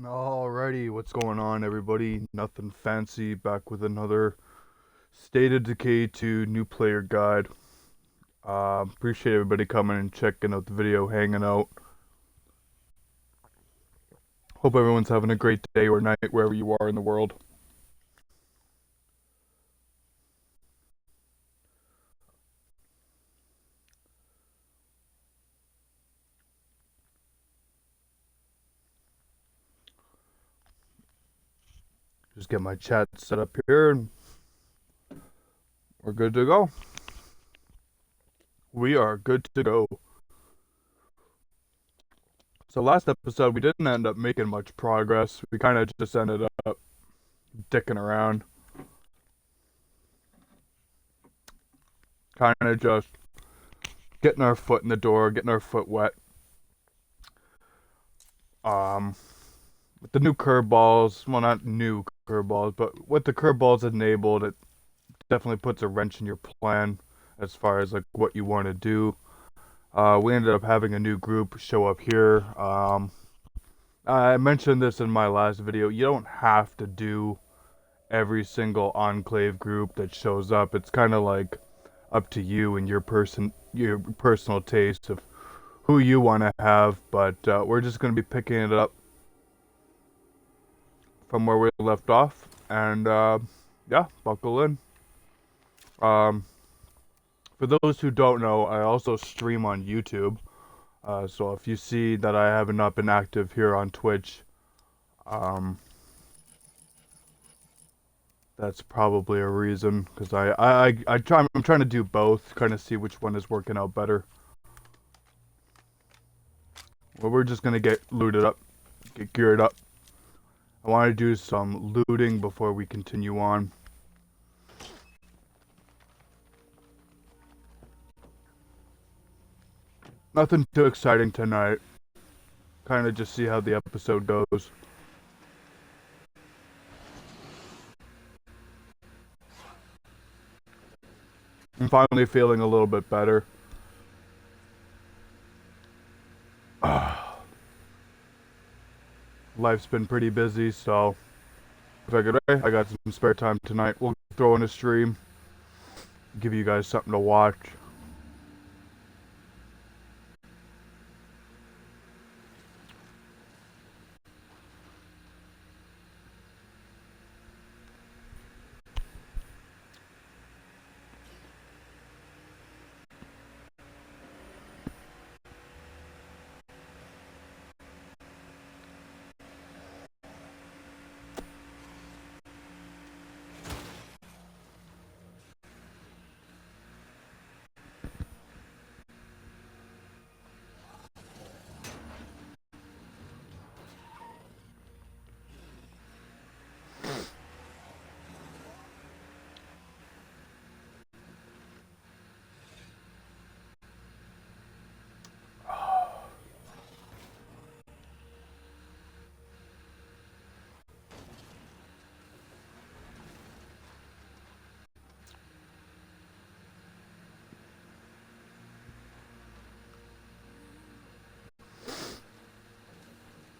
Alrighty, what's going on, everybody? Nothing fancy, back with another State of Decay 2 new player guide. Appreciate everybody coming and checking out the video, hanging out. Hope everyone's having a great day or night wherever you are in the world. Just get my chat set up here and we're good to go. We are good to go. So last episode we didn't end up making much progress. We kind of just ended up dicking around. Kind of just getting our foot in the door, getting our foot wet. With the new curveballs, well, not new curveballs, but with the curveballs enabled, it definitely puts a wrench in your plan as far as like what you want to do. We ended up having a new group show up here. I mentioned this in my last video. You don't have to do every single enclave group that shows up. It's kind of like up to you and your personal taste of who you want to have. But we're just going to be picking it up from where we left off, and yeah, buckle in. For those who don't know, I also stream on YouTube. So if you see that I have not been active here on Twitch, that's probably a reason. Because I'm trying to do both, kind of see which one is working out better. Well, we're just gonna get looted up, get geared up. I want to do some looting before we continue on. Nothing too exciting tonight. Kind of just see how the episode goes. I'm finally feeling a little bit better. Life's been pretty busy, so I figured, hey, I got some spare time tonight. We'll throw in a stream, give you guys something to watch.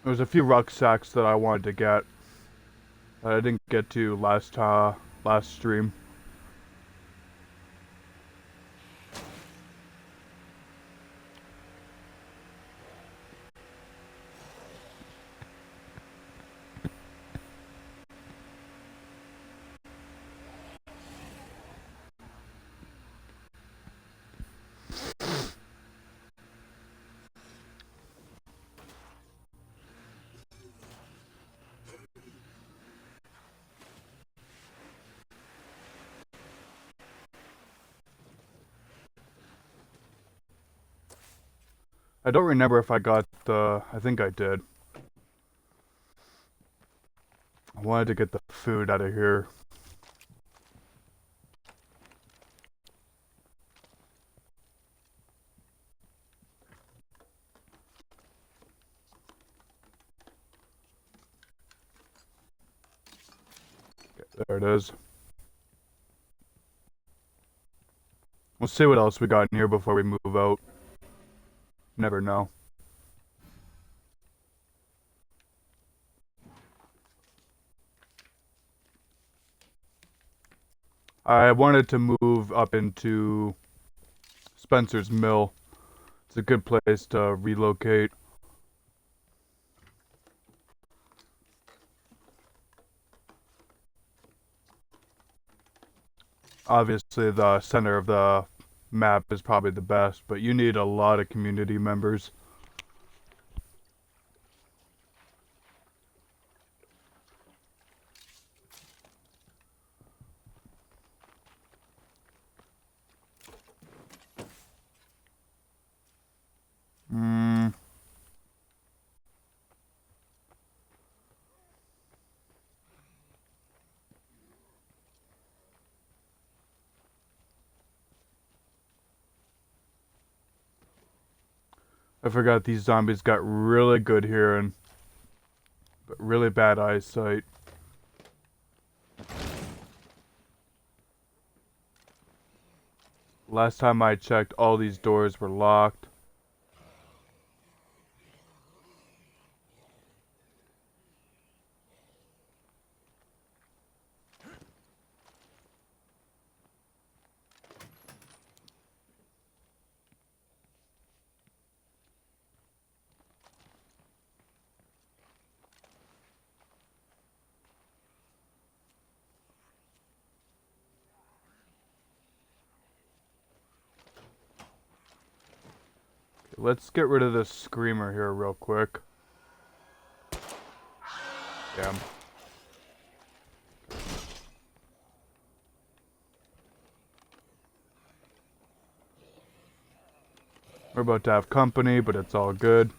There's a few rucksacks that I wanted to get that I didn't get to last stream. I don't remember if I got the... I think I did. I wanted to get the food out of here. Okay, there it is. We'll see what else we got in here before we move out. Never know. I wanted to move up into Spencer's Mill. It's a good place to relocate. Obviously, the center of the map is probably the best, but you need a lot of community members. Hmm. I forgot these zombies got really good hearing, but really bad eyesight. Last time I checked, all these doors were locked. Let's get rid of this screamer here real quick. Damn. We're about to have company, but it's all good.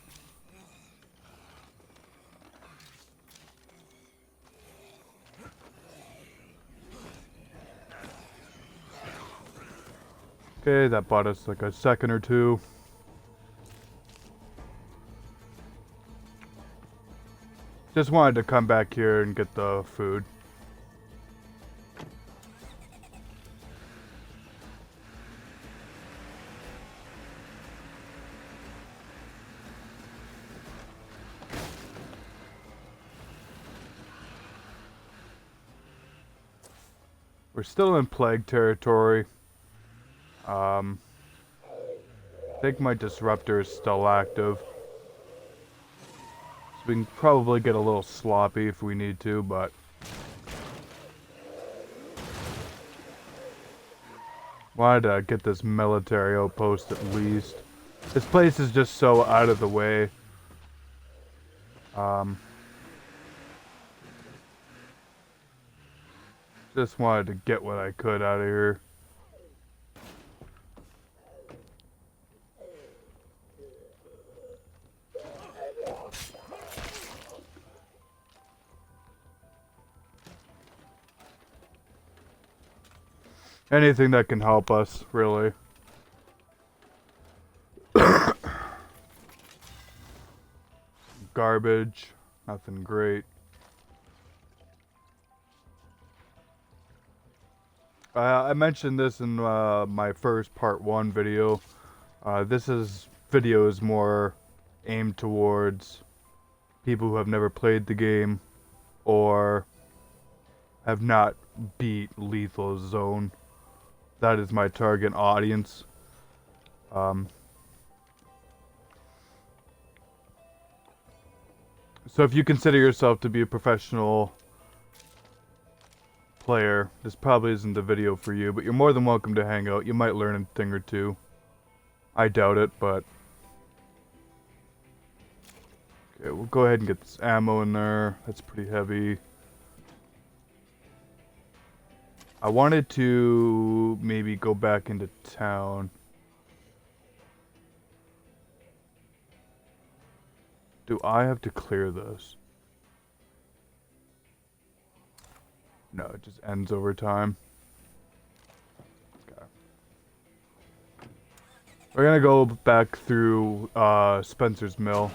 Okay, that bought us like a second or two. Just wanted to come back here and get the food. We're still in plague territory. I think my disruptor is still active. So we can probably get a little sloppy if we need to, but... wanted to get this military outpost at least. This place is just so out of the way. Just wanted to get what I could out of here. Anything that can help us, really. Garbage. Nothing great. I mentioned this in my first part 1 video. This video is more aimed towards people who have never played the game or have not beat Lethal Zone. That is my target audience. So if you consider yourself to be a professional player, this probably isn't the video for you, but you're more than welcome to hang out. You might learn a thing or two. I doubt it, but... okay, we'll go ahead and get this ammo in there. That's pretty heavy. I wanted to maybe go back into town. Do I have to clear this? No, it just ends over time. Okay. We're gonna go back through Spencer's Mill.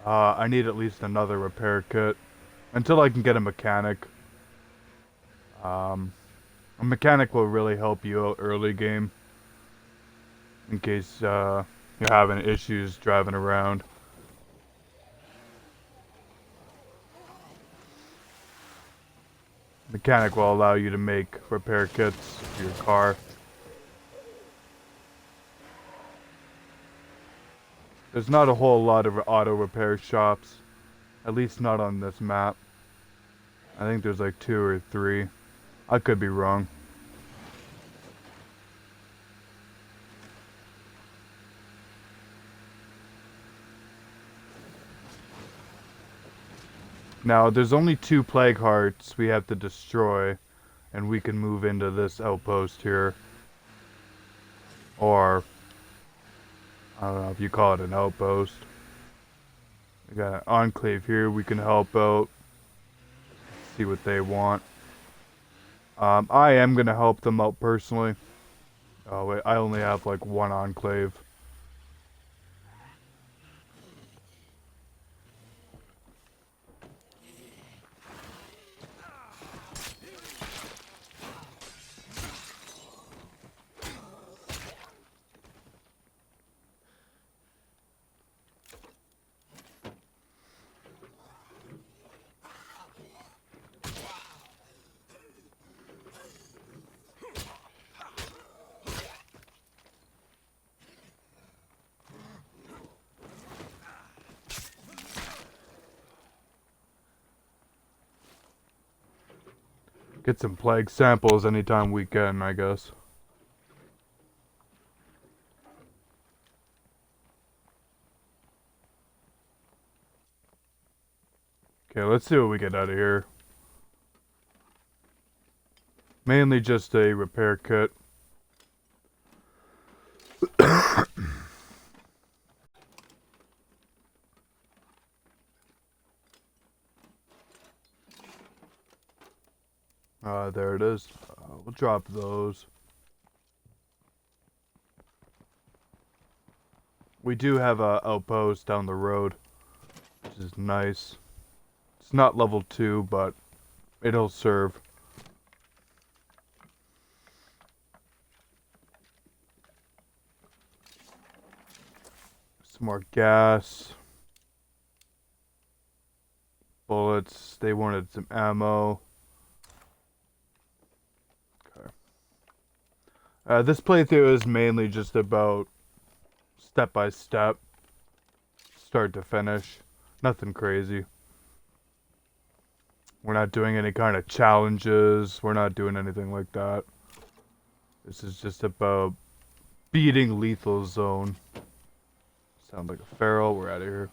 I need at least another repair kit. Until I can get a mechanic. A mechanic will really help you out early game. In case you're having issues driving around. Mechanic will allow you to make repair kits for your car. There's not a whole lot of auto repair shops, at least not on this map. I think there's like 2 or 3. I could be wrong. Now, there's only 2 plague hearts we have to destroy, and we can move into this outpost here. Or, I don't know if you call it an outpost. We got an enclave here we can help out. See what they want. I am going to help them out personally. Oh wait, I only have like 1 enclave. Get some plague samples anytime we can, I guess. Okay, let's see what we get out of here. Mainly just a repair kit. There it is. We'll drop those. We do have a outpost down the road, which is nice. It's not level 2, but it'll serve. Some more gas. Bullets. They wanted some ammo. This playthrough is mainly just about step by step, start to finish. Nothing crazy. We're not doing any kind of challenges. We're not doing anything like that. This is just about beating lethal zone. Sound like a feral. We're out of here.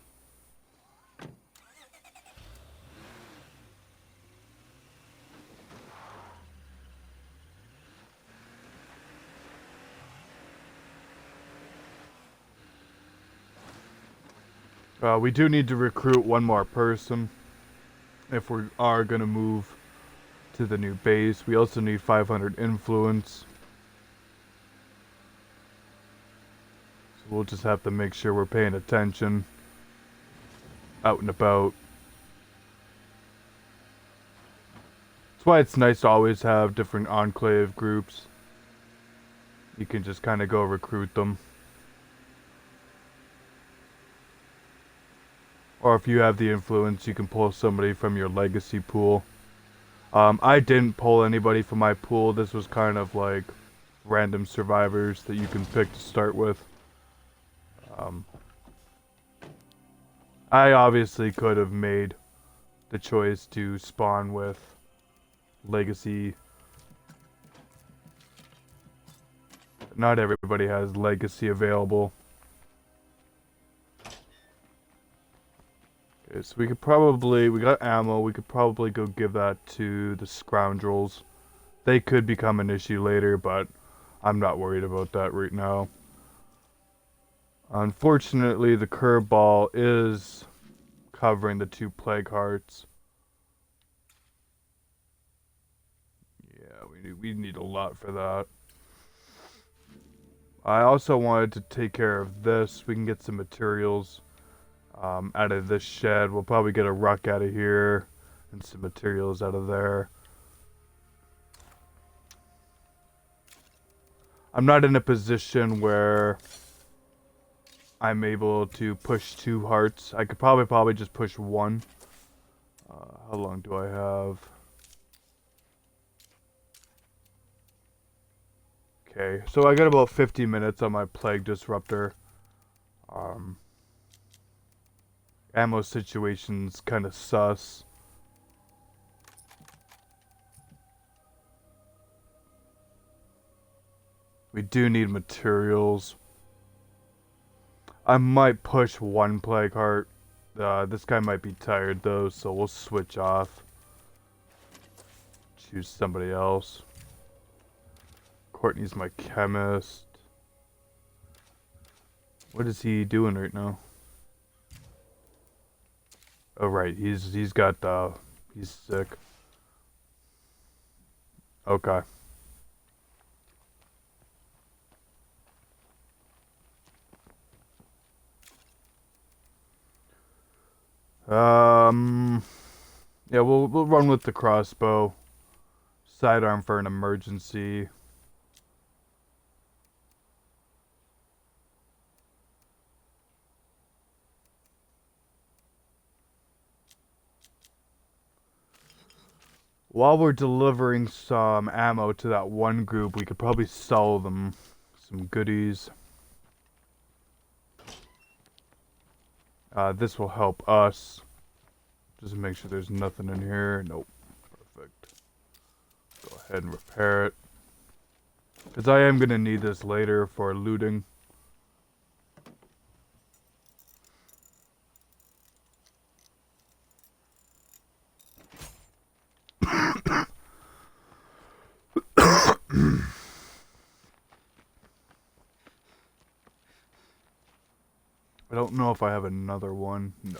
We do need to recruit 1 more person if we are going to move to the new base. We also need 500 influence. So we'll just have to make sure we're paying attention out and about. That's why it's nice to always have different enclave groups. You can just kind of go recruit them. Or if you have the influence, you can pull somebody from your legacy pool. I didn't pull anybody from my pool. This was kind of like random survivors that you can pick to start with. I obviously could have made the choice to spawn with legacy. Not everybody has legacy available. Okay, so we got ammo, we could probably go give that to the scoundrels. They could become an issue later, but I'm not worried about that right now. Unfortunately, the curveball is covering the 2 plague hearts. Yeah, we need a lot for that. I also wanted to take care of this. We can get some materials out of this shed. We'll probably get a ruck out of here and some materials out of there. I'm not in a position where I'm able to push 2 hearts. I could probably just push 1. How long do I have? Okay, so I got about 50 minutes on my Plague Disruptor. Um, Ammo situation's kind of sus. We do need materials. I might push one Plague Heart. This guy might be tired though, so we'll switch off. Choose somebody else. Courtney's my chemist. What is he doing right now? Oh right, he's got he's sick. Okay. Yeah, we'll run with the crossbow. Sidearm for an emergency. While we're delivering some ammo to that one group, we could probably sell them some goodies. This will help us. Just make sure there's nothing in here. Nope. Perfect. Go ahead and repair it. Because I am going to need this later for looting. I don't know if I have another one. No.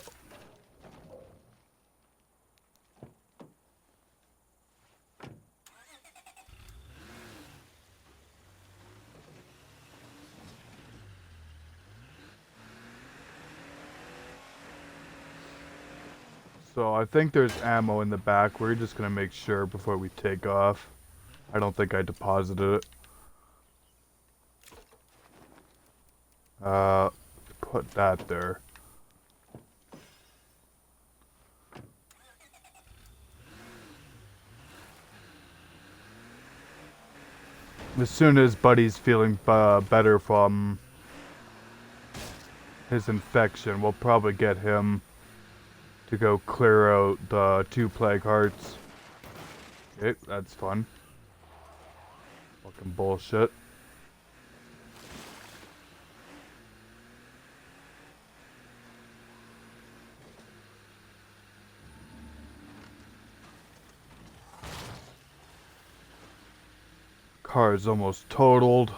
So I think there's ammo in the back. We're just going to make sure before we take off. I don't think I deposited it. Put that there. As soon as Buddy's feeling better from his infection, we'll probably get him to go clear out the 2 Plague Hearts. Okay, that's fun. Fucking bullshit. Car is almost totaled.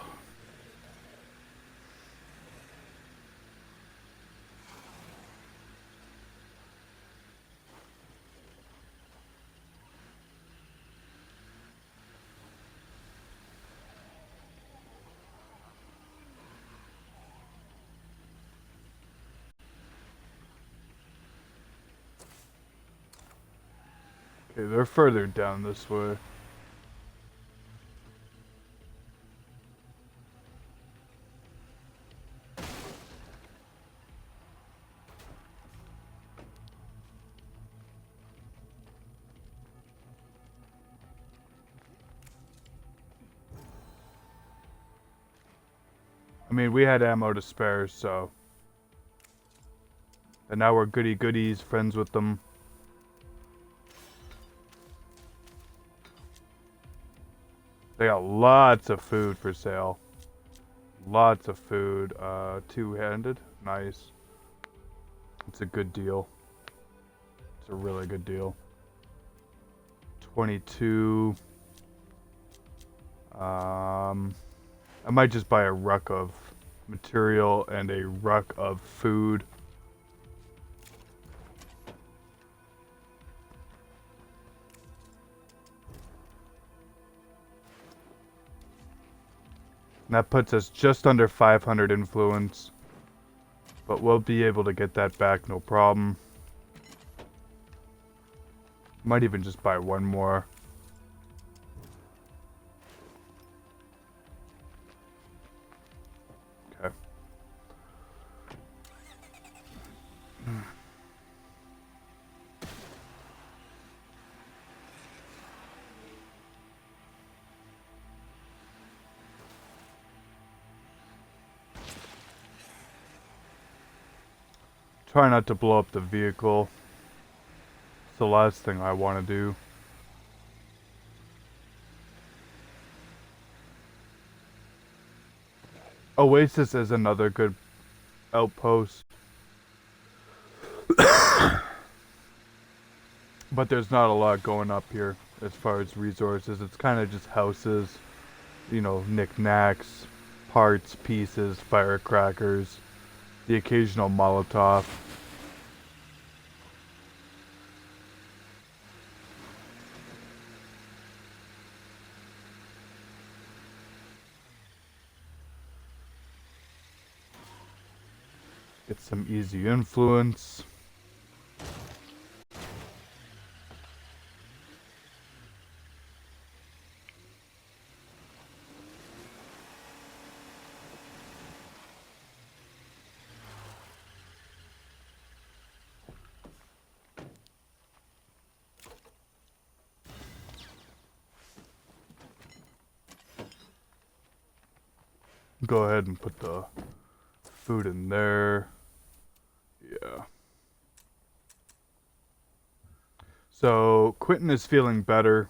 Okay, they're further down this way. I mean, we had ammo to spare, so... And now we're goody-goodies, friends with them. They got lots of food for sale. Lots of food. Two-handed. Nice. It's a good deal. It's a really good deal. 22. I might just buy a ruck of material and a ruck of food. And that puts us just under 500 influence. But we'll be able to get that back, no problem. Might even just buy one more. Okay. Try not to blow up the vehicle. It's the last thing I want to do. Oasis is another good outpost. But there's not a lot going up here as far as resources. It's kind of just houses, knickknacks, parts, pieces, firecrackers, the occasional Molotov. Get some easy influence. Go ahead and put the food in there. Yeah. So Quentin is feeling better.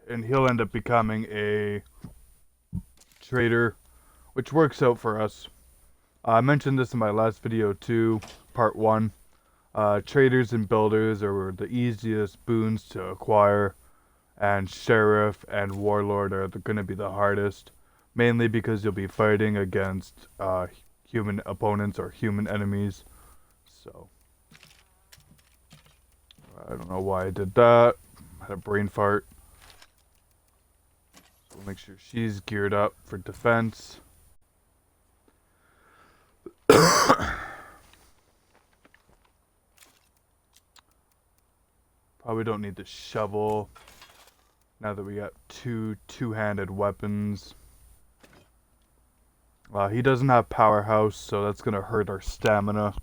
And he'll end up becoming a trader, which works out for us. I mentioned this in my last video too, part 1. Traders and builders are the easiest boons to acquire, and sheriff and warlord are going to be the hardest, mainly because you'll be fighting against human opponents or human enemies. So I don't know why I did that. I had a brain fart. So we'll make sure she's geared up for defense. Probably don't need the shovel now that we got two-handed weapons. He doesn't have powerhouse, so that's gonna hurt our stamina.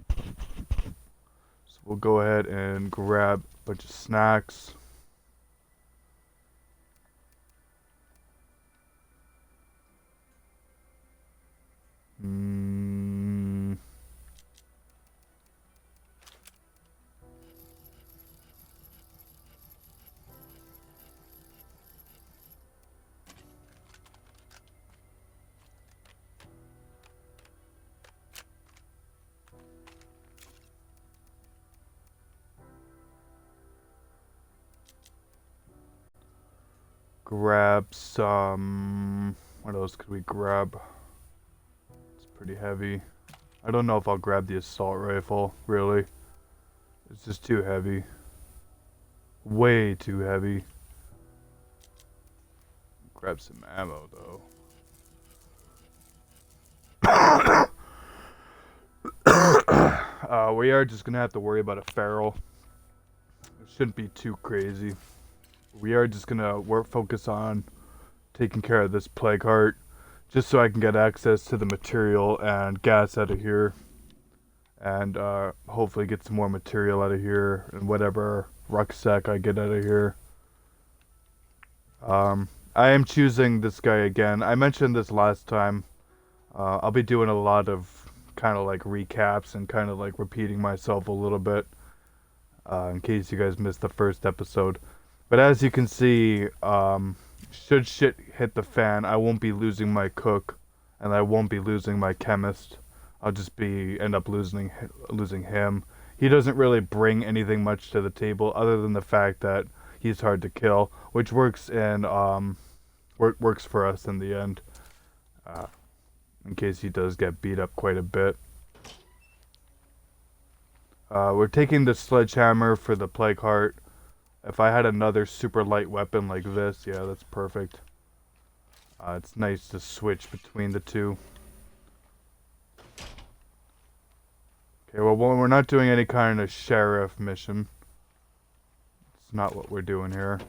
So we'll go ahead and grab a bunch of snacks. Grab some... What else could we grab? It's pretty heavy. I don't know if I'll grab the assault rifle, really. It's just too heavy. Way too heavy. Grab some ammo, though. We are just gonna have to worry about a feral. It shouldn't be too crazy. We are just gonna focus on taking care of this plague heart, just so I can get access to the material and gas out of here, and hopefully get some more material out of here and whatever rucksack I get out of here. I am choosing this guy again. I mentioned this last time. I'll be doing a lot of kind of like recaps and kind of like repeating myself a little bit, in case you guys missed the first episode. But as you can see, should shit hit the fan, I won't be losing my cook, and I won't be losing my chemist. I'll just end up losing him. He doesn't really bring anything much to the table, other than the fact that he's hard to kill, which works for us in the end. In case he does get beat up quite a bit. We're taking the sledgehammer for the plague heart. If I had another super light weapon like this, yeah, that's perfect. It's nice to switch between the two. Okay, well, we're not doing any kind of sheriff mission. It's not what we're doing here.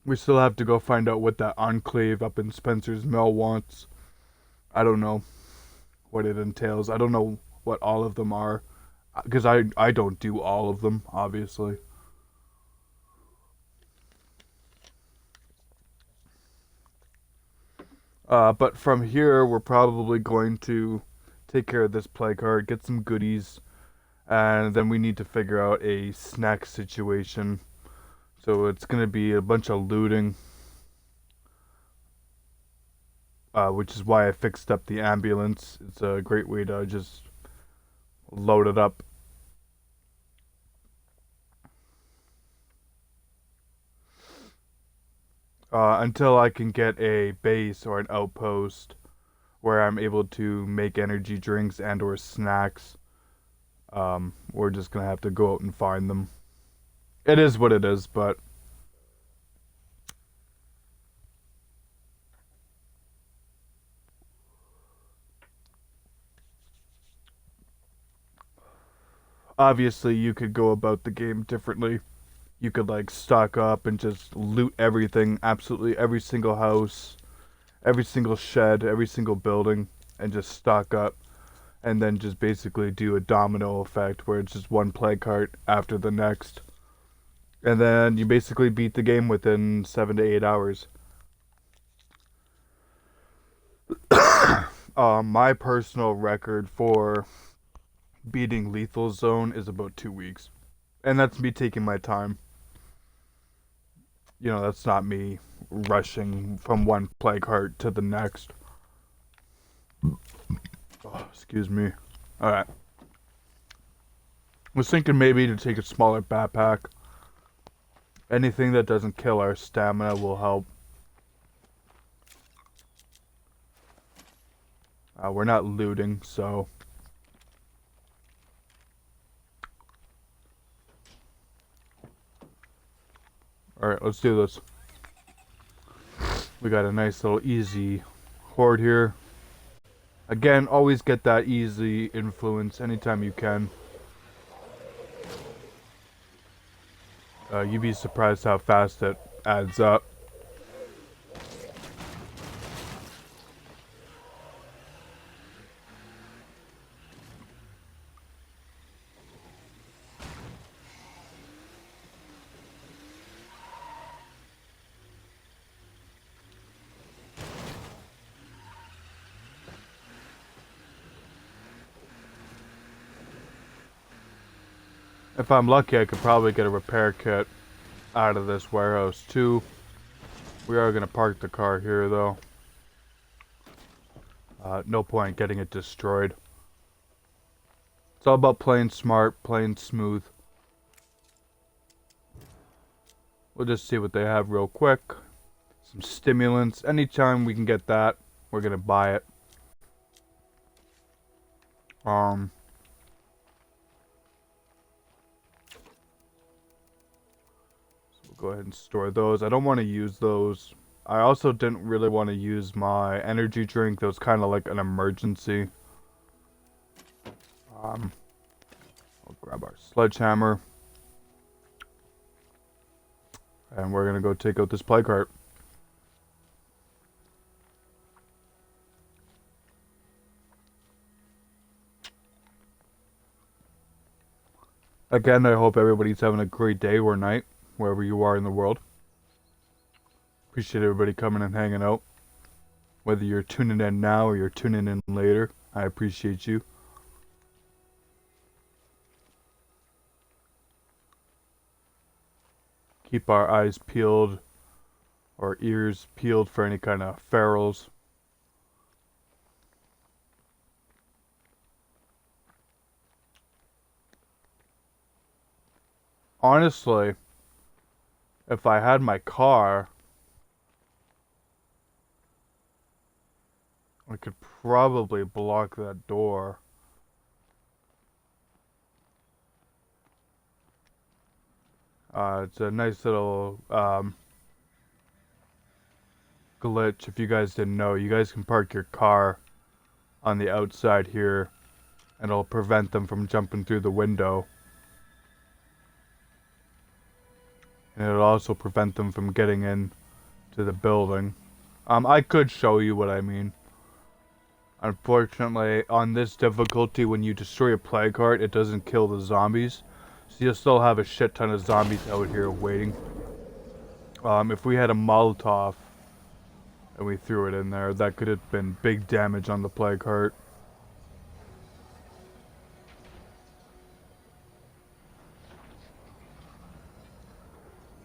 We still have to go find out what that enclave up in Spencer's Mill wants. I don't know what it entails. I don't know what all of them are because I don't do all of them, obviously. But from here, we're probably going to take care of this play card, get some goodies, and then we need to figure out a snack situation. So it's going to be a bunch of looting, which is why I fixed up the ambulance. It's a great way to just load it up. Until I can get a base or an outpost where I'm able to make energy drinks and or snacks. We're just gonna have to go out and find them. It is what it is, but obviously you could go about the game differently. You could like stock up and just loot everything, absolutely every single house, every single shed, every single building, and just stock up and then just basically do a domino effect where it's just one play cart after the next. And then you basically beat the game within 7 to 8 hours. My personal record for beating Lethal Zone is about 2 weeks. And that's me taking my time. You know, that's not me rushing from one play cart to the next. Oh, excuse me. Alright. Was thinking maybe to take a smaller backpack. Anything that doesn't kill our stamina will help. We're not looting, so... Alright, let's do this. We got a nice little easy horde here. Again, always get that easy influence anytime you can. You'd be surprised how fast it adds up. If I'm lucky, I could probably get a repair kit out of this warehouse too. We are going to park the car here though. No point getting it destroyed. It's all about playing smart, playing smooth. We'll just see what they have real quick. Some stimulants. Anytime we can get that, we're going to buy it. Go ahead and store those. I don't want to use those. I also didn't really want to use my energy drink. That was kind of like an emergency. I'll grab our sledgehammer. And we're going to go take out this play cart. Again, I hope everybody's having a great day or night, wherever you are in the world. Appreciate everybody coming and hanging out. Whether you're tuning in now or you're tuning in later, I appreciate you. Keep our eyes peeled or ears peeled for any kind of ferals. Honestly, if I had my car, I could probably block that door. It's a nice little glitch. If you guys didn't know, you guys can park your car on the outside here and it'll prevent them from jumping through the window. And it'll also prevent them from getting in to the building. I could show you what I mean. Unfortunately, on this difficulty, when you destroy a plague heart, it doesn't kill the zombies. So you'll still have a shit ton of zombies out here waiting. If we had a Molotov and we threw it in there, that could have been big damage on the plague heart.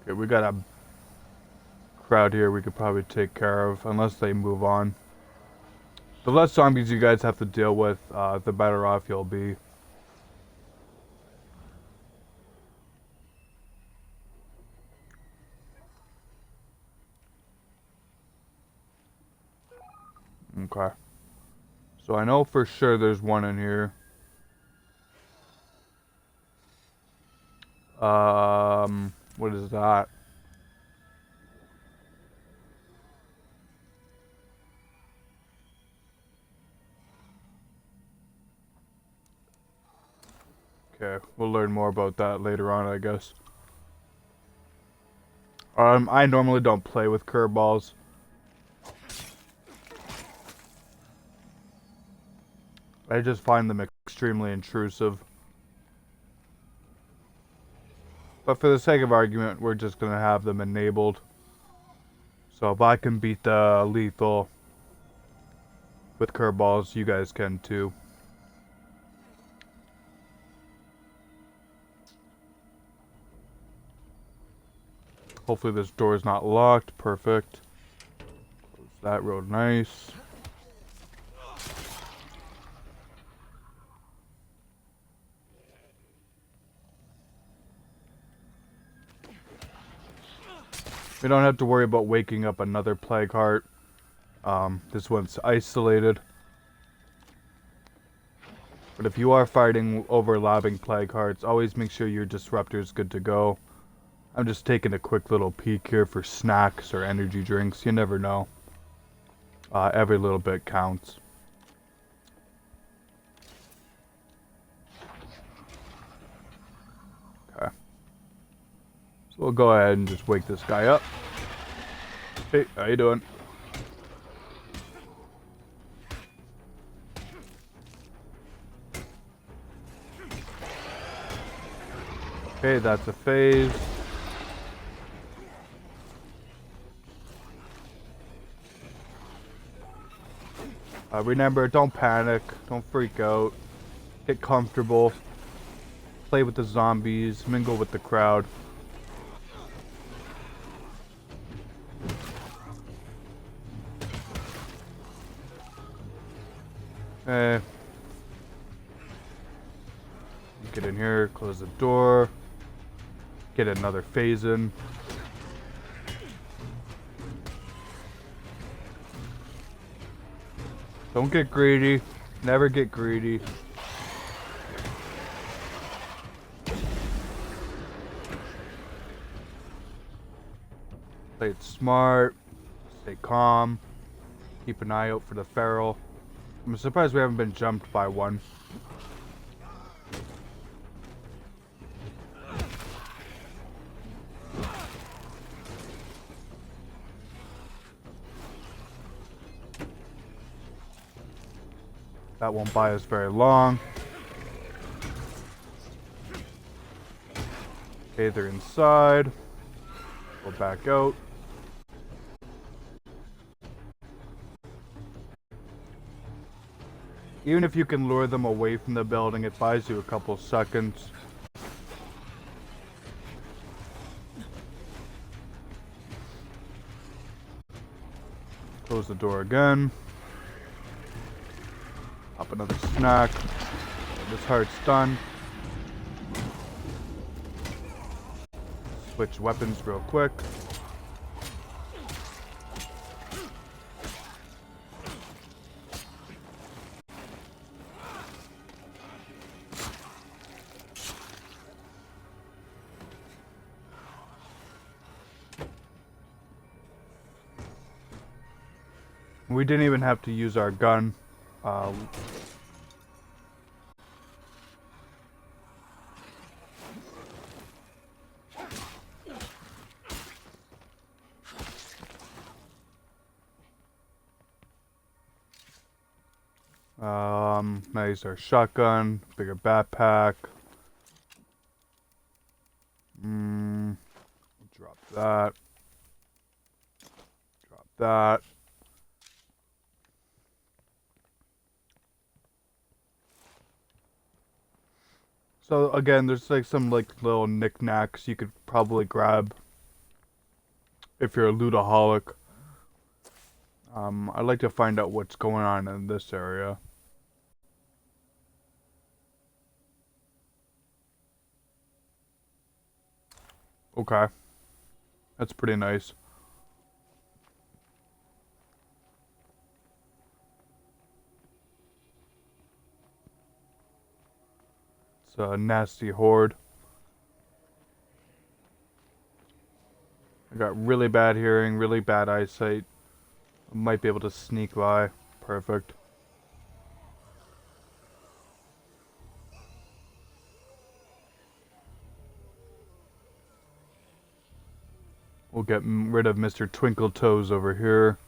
Okay, we got a crowd here we could probably take care of, unless they move on. The less zombies you guys have to deal with, the better off you'll be. Okay. So I know for sure there's one in here. What is that? Okay, we'll learn more about that later on, I guess. I normally don't play with curveballs. I just find them extremely intrusive. But for the sake of argument, we're just gonna have them enabled. So if I can beat the lethal with curveballs, you guys can too. Hopefully this door is not locked. Perfect. Close that real nice. We don't have to worry about waking up another plague heart. This one's isolated. But if you are fighting overlapping plague hearts, always make sure your disruptor is good to go. I'm just taking a quick little peek here for snacks or energy drinks. You never know. Every little bit counts. Okay. So we'll go ahead and just wake this guy up. Hey, how you doing? Okay, that's a phase. Remember, don't panic. Don't freak out. Get comfortable. Play with the zombies. Mingle with the crowd. Get in here. Close the door. Get another phase in. Don't get greedy. Never get greedy. Play it smart. Stay calm. Keep an eye out for the feral. I'm surprised we haven't been jumped by one. That won't buy us very long. Okay, they're inside. Go back out. Even if you can lure them away from the building, it buys you a couple seconds. Close the door again. Pop another snack. This heart's done. Switch weapons real quick. We didn't even have to use our gun. Nice. Our shotgun, bigger backpack. Drop that. Drop that. So again, there's like some like little knickknacks you could probably grab if you're a lootaholic. I'd like to find out what's going on in this area. Okay, that's pretty nice. It's a nasty horde. I got really bad hearing, really bad eyesight. I might be able to sneak by. Perfect. We'll get rid of Mr. Twinkle Toes over here.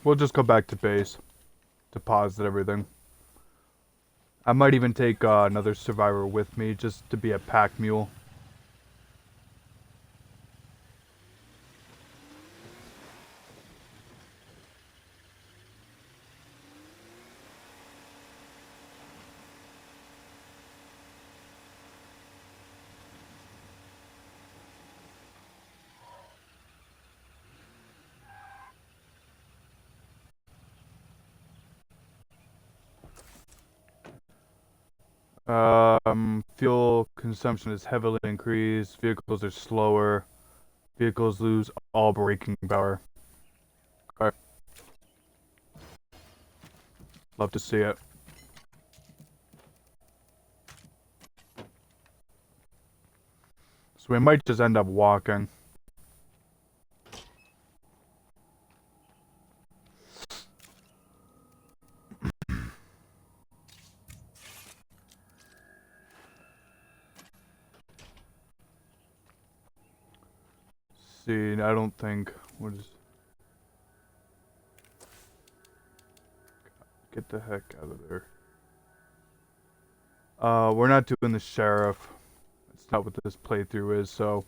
We'll just go back to base. Deposit everything. I might even take another survivor with me just to be a pack mule. Fuel consumption is heavily increased. Vehicles are slower. Vehicles lose all braking power. Okay. Love to see it. So we might just end up walking. See, I don't think. What is. Get the heck out of there. We're not doing the sheriff. That's not what this playthrough is, so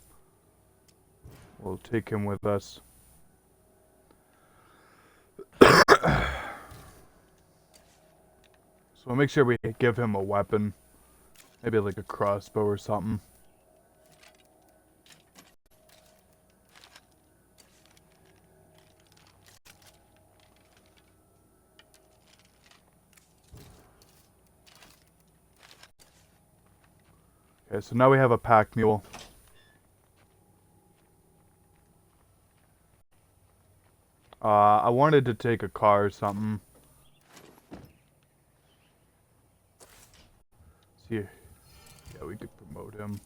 we'll take him with us. So we'll make sure we give him a weapon. Maybe like a crossbow or something. Okay, so now we have a pack mule. I wanted to take a car or something. See, yeah, we could promote him.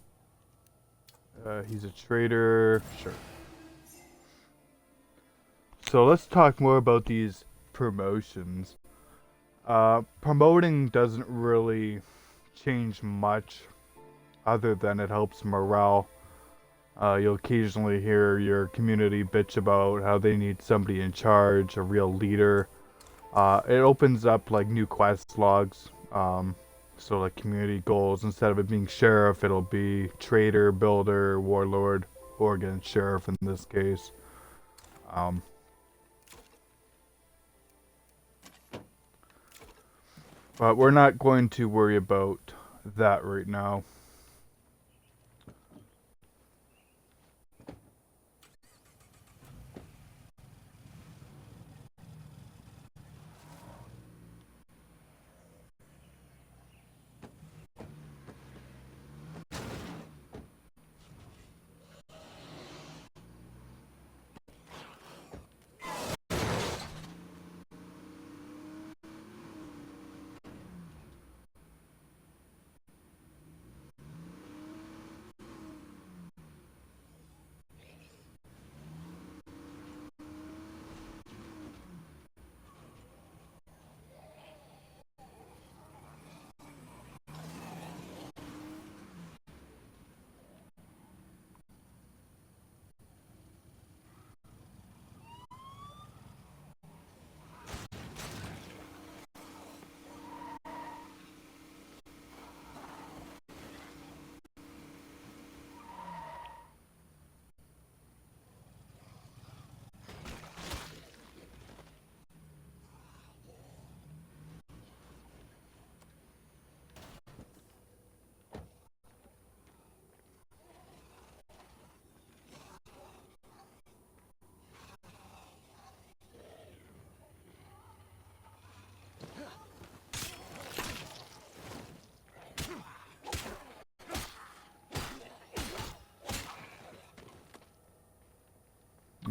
He's a trader. Sure. So let's talk more about these promotions. Promoting doesn't really change much, other than it helps morale. You'll occasionally hear your community bitch about how they need somebody in charge, a real leader. It opens up like new quest logs. So like community goals, instead of it being sheriff, it'll be trader, builder, warlord, or again sheriff in this case. But we're not going to worry about that right now.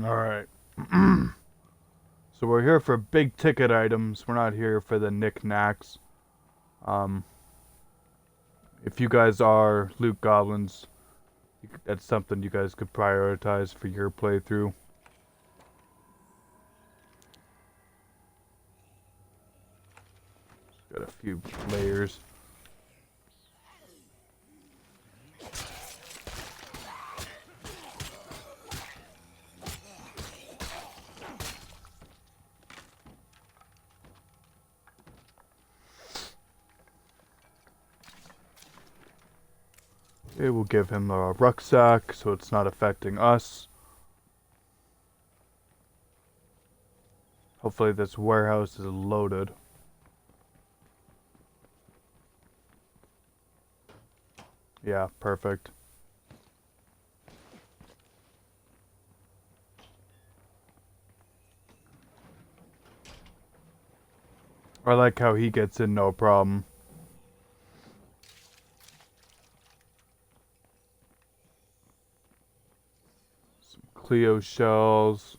Alright. So we're here for big ticket items. We're not here for the knickknacks. Um, if you guys are loot goblins, that's something you guys could prioritize for your playthrough. Got a few layers. Okay, we'll give him a rucksack so it's not affecting us. Hopefully this warehouse is loaded. Yeah, perfect. I like how he gets in no problem. Some Cleo shells.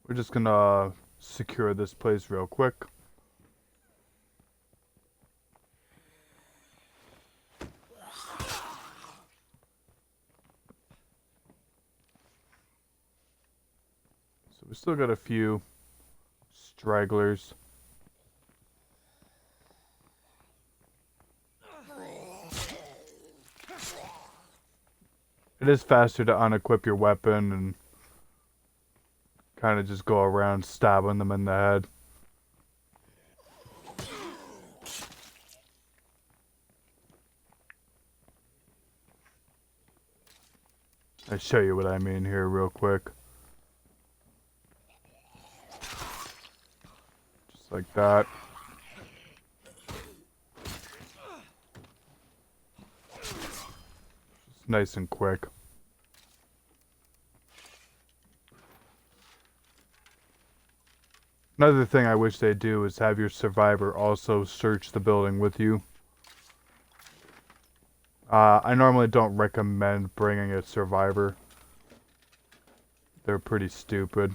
We're just gonna secure this place real quick. So we still got a few stragglers. It is faster to unequip your weapon and kind of just go around stabbing them in the head. I'll show you what I mean here real quick. Just like that. Just nice and quick. Another thing I wish they'd do is have your survivor also search the building with you. I normally don't recommend bringing a survivor. They're pretty stupid.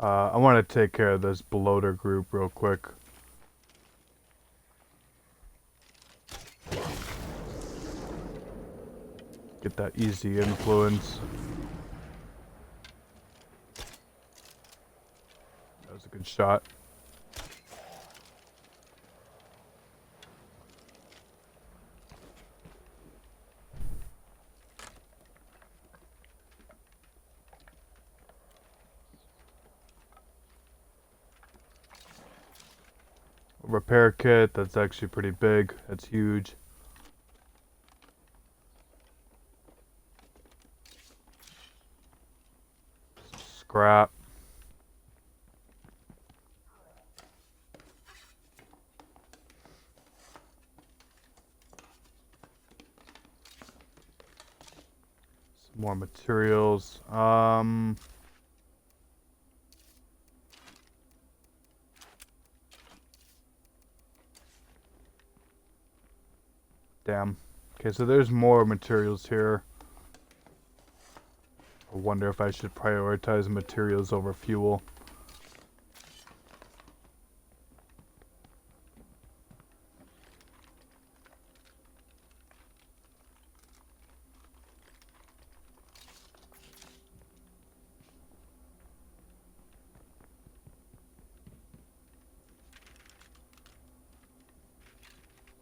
I want to take care of this bloater group real quick. Get that easy influence. That was a good shot. Repair kit, that's actually pretty big. That's huge. Scrap. Some more materials. Damn. Okay, so there's more materials here. I wonder if I should prioritize materials over fuel.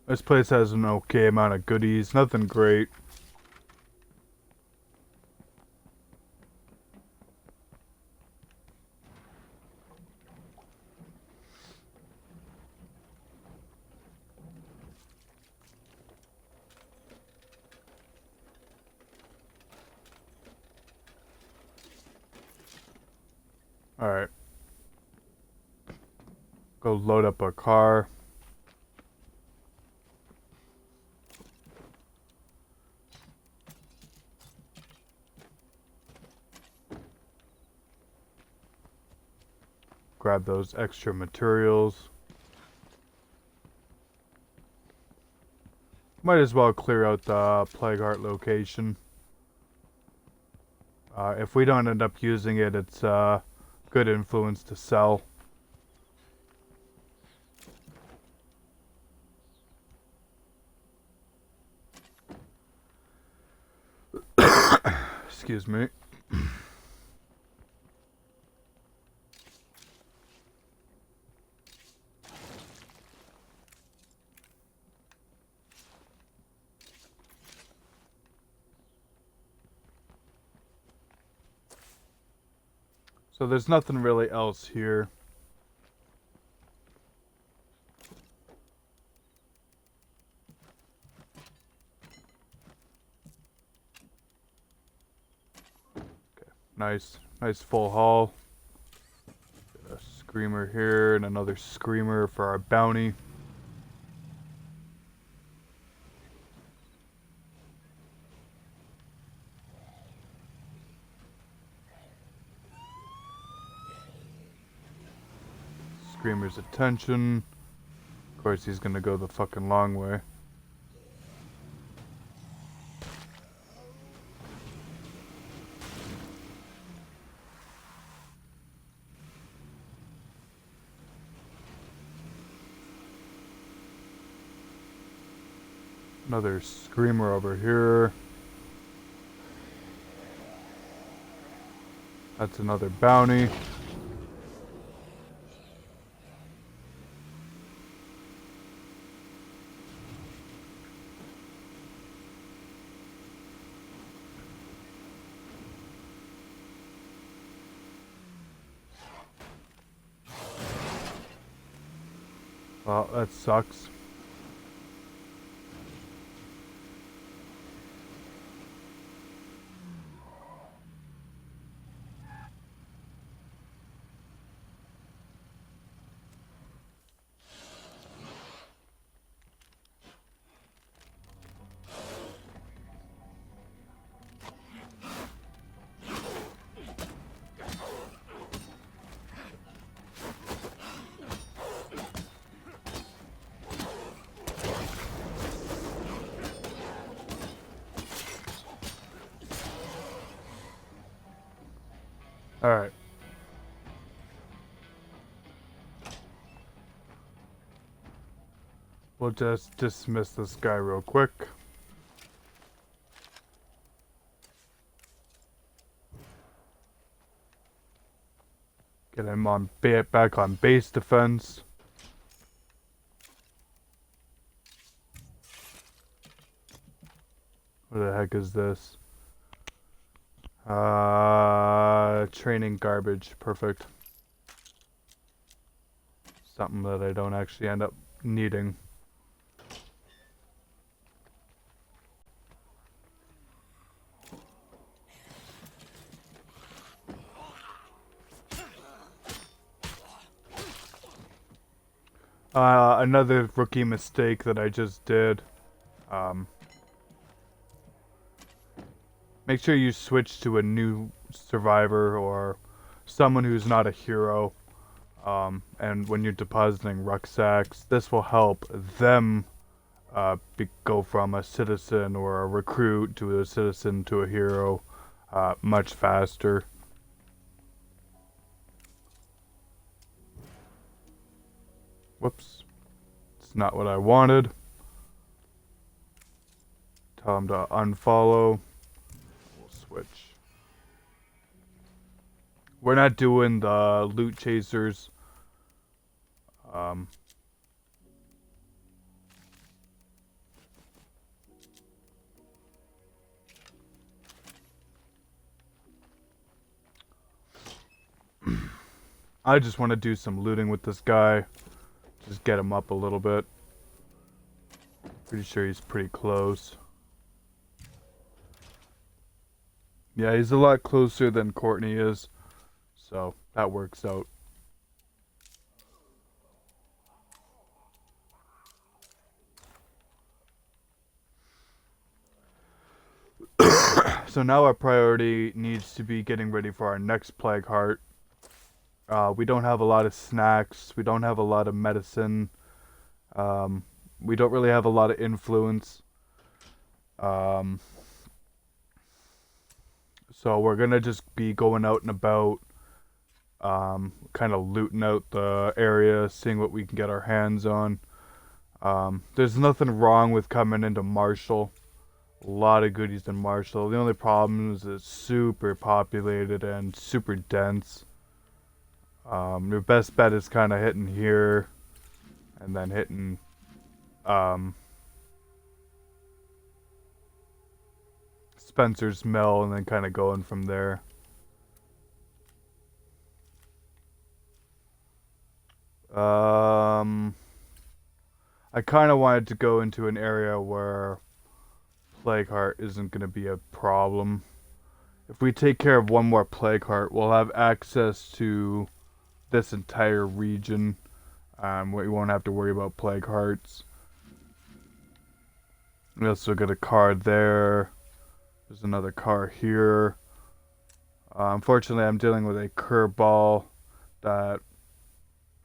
This place has an okay amount of goodies, nothing great. Alright. Go load up a car. grab those extra materials. Might as well clear out the Plague Heart location. If we don't end up using it, it's good influence to sell. Excuse me. So there's nothing really else here. Okay, nice full haul. Got a screamer here and another screamer for our bounty. Screamer's attention. Of course, he's gonna go the fucking long way. Another screamer over here. That's another bounty. Well, that sucks. Alright. We'll just dismiss this guy real quick. Get him on back on base defense. What the heck is this? Training garbage. Perfect. Something that I don't actually end up needing. Another rookie mistake that I just did. Make sure you switch to a new survivor or someone who's not a hero. And when you're depositing rucksacks, this will help them go from a citizen or a recruit to a citizen to a hero much faster. Whoops. It's not what I wanted. Tell him to unfollow. We'll switch. We're not doing the loot chasers. I just want to do some looting with this guy. Just get him up a little bit. Pretty sure he's pretty close. Yeah, he's a lot closer than Courtney is. So, that works out. So now our priority needs to be getting ready for our next Plague Heart. We don't have a lot of snacks. We don't have a lot of medicine. Um, we don't really have a lot of influence. Um, so we're gonna just be going out and about, kind of looting out the area, seeing what we can get our hands on. There's nothing wrong with coming into Marshall. A lot of goodies in Marshall. The only problem is it's super populated and super dense. Your best bet is kind of hitting here, and then hitting um, Spencer's Mill, and then kind of going from there. Um, I kind of wanted to go into an area where Plague Heart isn't going to be a problem. If we take care of one more Plague Heart, we'll have access to this entire region. We won't have to worry about Plague Hearts. We also got a car there. There's another car here. Unfortunately, I'm dealing with a curveball that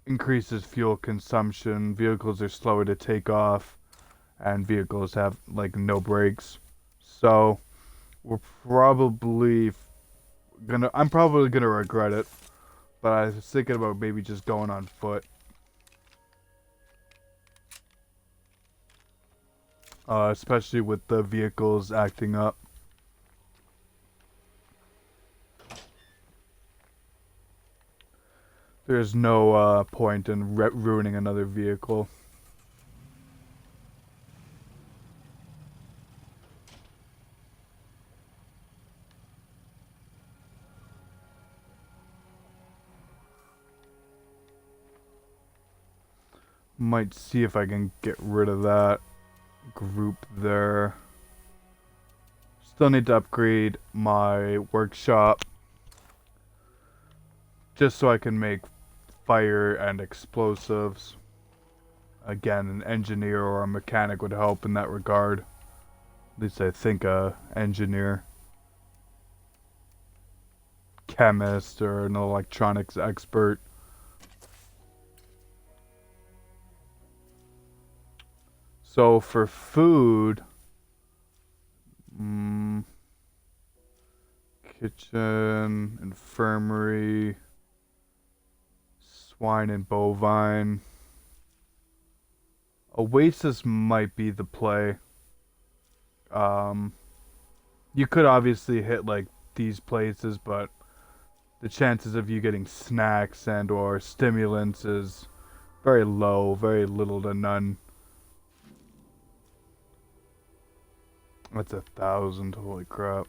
increases fuel consumption. Vehicles are slower to take off, and vehicles have like no brakes. So we're probably I'm probably gonna regret it, but I was thinking about maybe just going on foot. Especially with the vehicles acting up. There's no point in ruining another vehicle. Might see if I can get rid of that group there. Still need to upgrade my workshop just so I can make fire and explosives. Again, an engineer or a mechanic would help in that regard. At least I think a engineer, chemist, or an electronics expert. So for food, kitchen, infirmary, swine and bovine. Oasis might be the play. You could obviously hit like these places, but the chances of you getting snacks and or stimulants is very low, very little to none. That's 1,000, holy crap.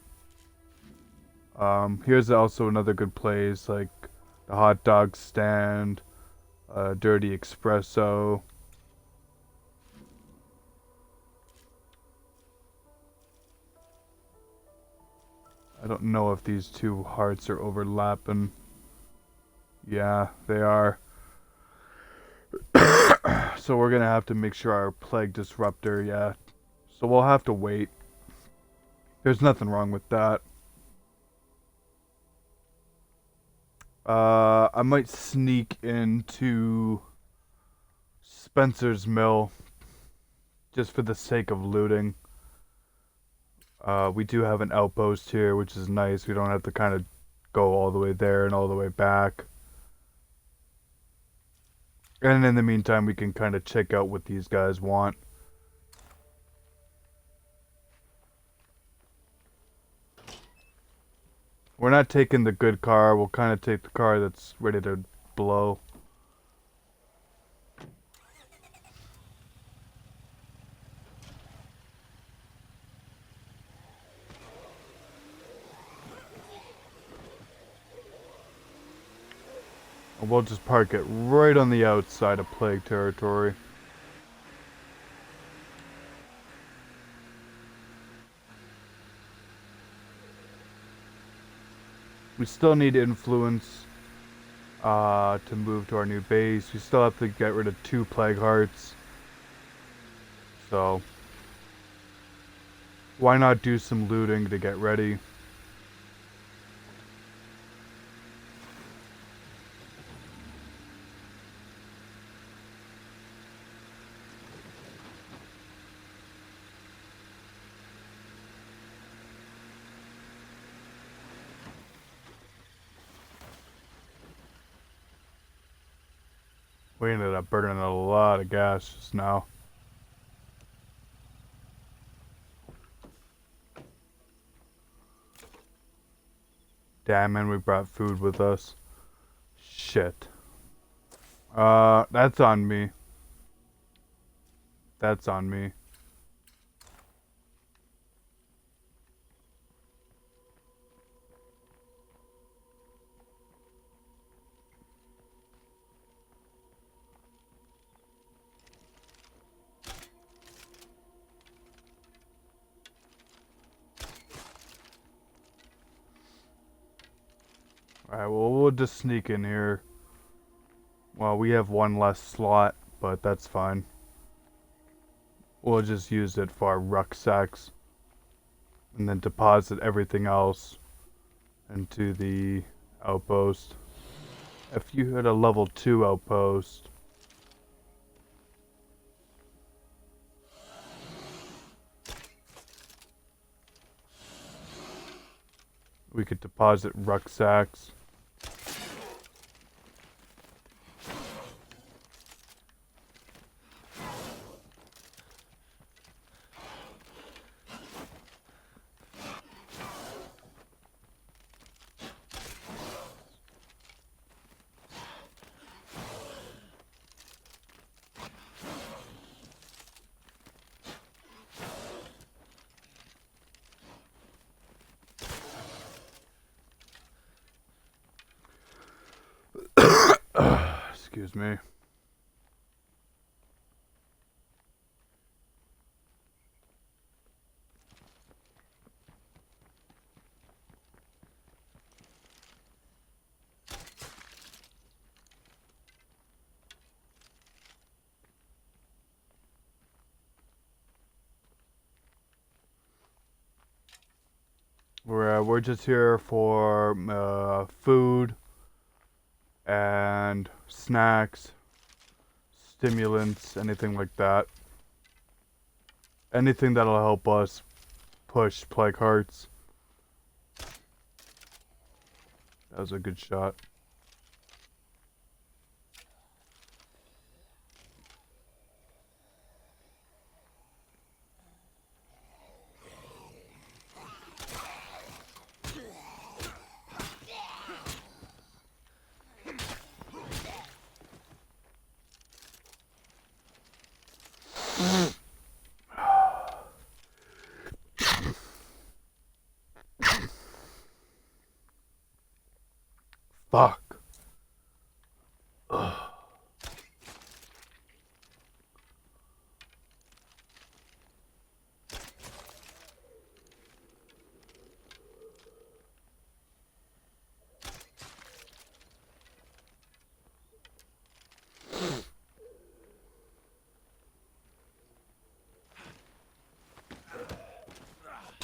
Here's also another good place, like the hot dog stand, dirty espresso. I don't know if these two hearts are overlapping. Yeah, they are. So we're gonna have to make sure our plague disruptor, yeah. So we'll have to wait. There's nothing wrong with that. I might sneak into Spencer's Mill just for the sake of looting. We do have an outpost here, which is nice. We don't have to kind of go all the way there and all the way back. And in the meantime, we can kind of check out what these guys want. We're not taking the good car. We'll kind of take the car that's ready to blow. And we'll just park it right on the outside of plague territory. We still need influence to move to our new base. We still have to get rid of 2 plague hearts. So why not do some looting to get ready? We ended up burning a lot of gas just now. Damn, and we brought food with us. Shit. That's on me. That's on me. Alright, well, we'll just sneak in here. Well, we have one less slot, but that's fine. We'll just use it for our rucksacks. And then deposit everything else into the outpost. If you hit a level 2 outpost, we could deposit rucksacks. Excuse me. We're just here for food and snacks, stimulants, anything like that. Anything that'll help us push plague hearts. That was a good shot. Fuck. Ugh.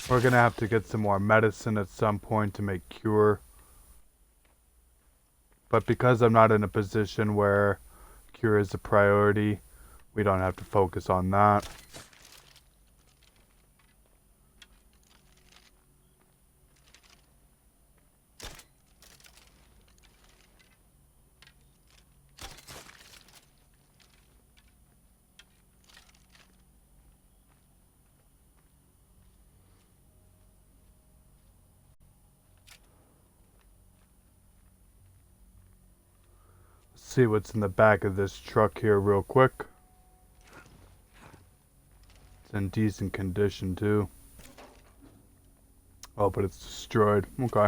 We're gonna have to get some more medicine at some point to make cure. But because I'm not in a position where cure is a priority, we don't have to focus on that. See what's in the back of this truck here real quick. It's in decent condition too. Oh, but it's destroyed. Okay.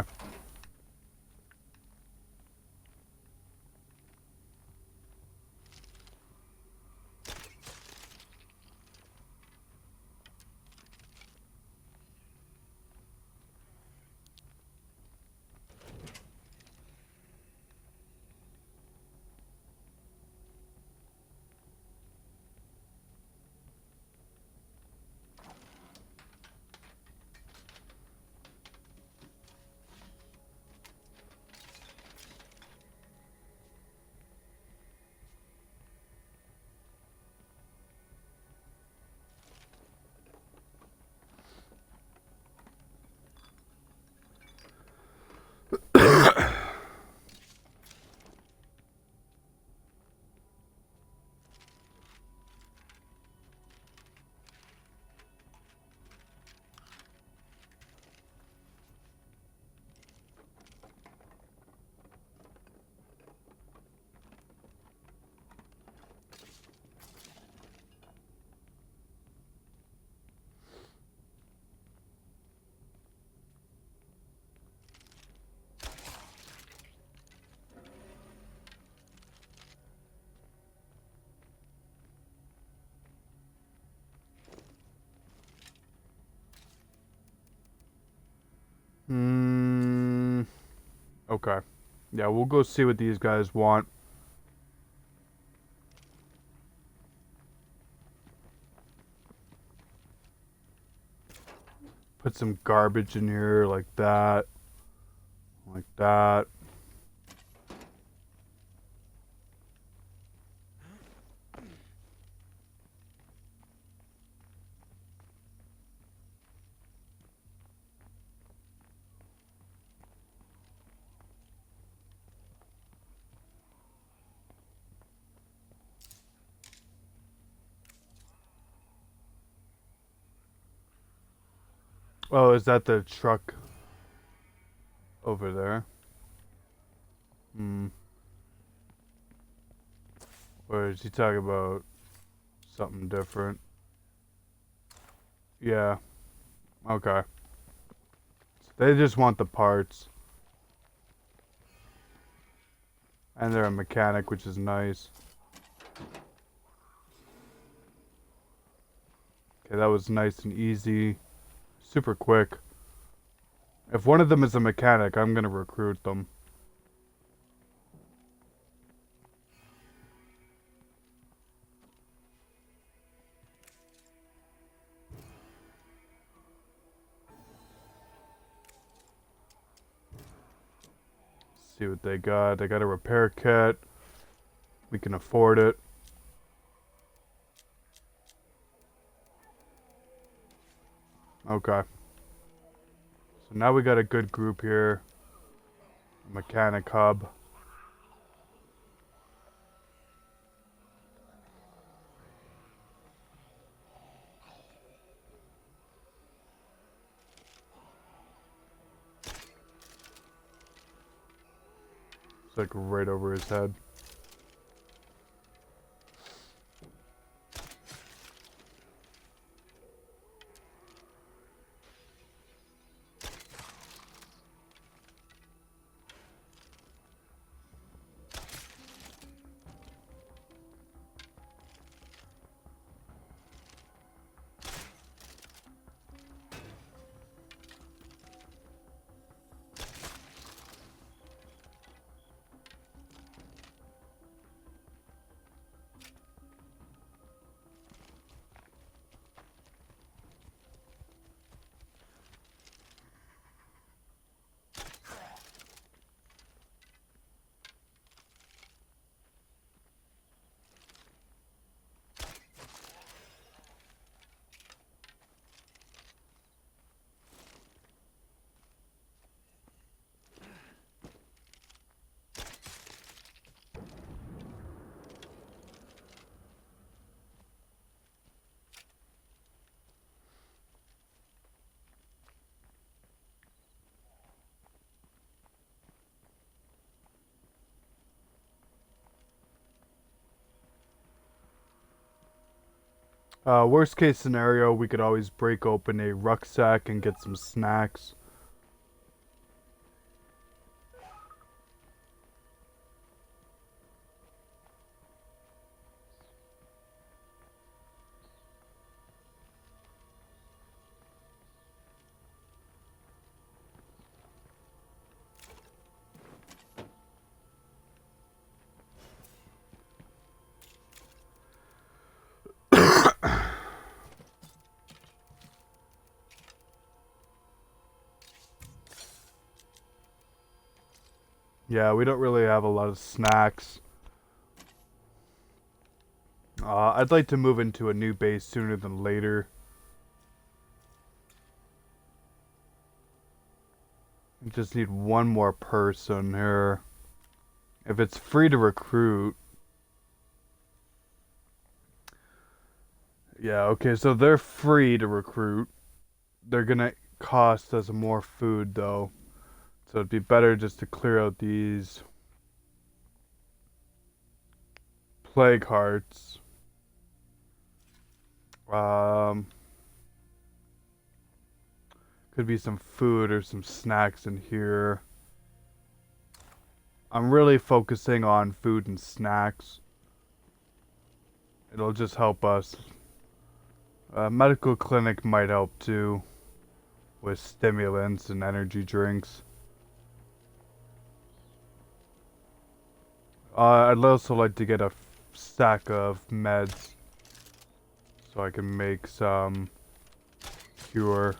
Okay. Yeah, we'll go see what these guys want. Put some garbage in here like that. Like that. Oh, is that the truck over there? Hmm. Or is he talking about something different? Yeah. Okay. They just want the parts. And they're a mechanic, which is nice. Okay, that was nice and easy. Super quick. If one of them is a mechanic, I'm gonna recruit them. See what they got. They got a repair kit. We can afford it. Okay. So now we got a good group here. Mechanic hub. It's like right over his head. Worst case scenario, we could always break open a rucksack and get some snacks. Yeah, we don't really have a lot of snacks. I'd like to move into a new base sooner than later. We just need one more person here. If it's free to recruit. Yeah, okay, so they're free to recruit. They're gonna cost us more food though. So it'd be better just to clear out these plague hearts. Um, could be some food or some snacks in here. I'm really focusing on food and snacks. It'll just help us. Medical clinic might help too with stimulants and energy drinks. I'd also like to get a stack of meds so I can make some cure.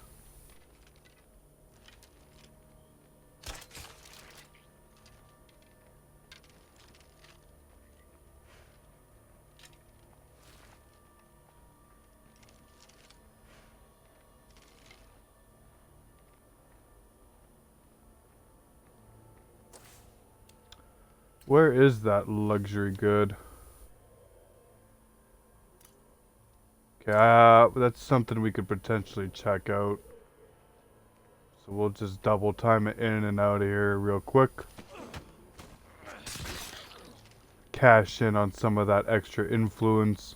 Where is that luxury good? Okay, that's something we could potentially check out. So we'll just double time it in and out of here real quick. Cash in on some of that extra influence.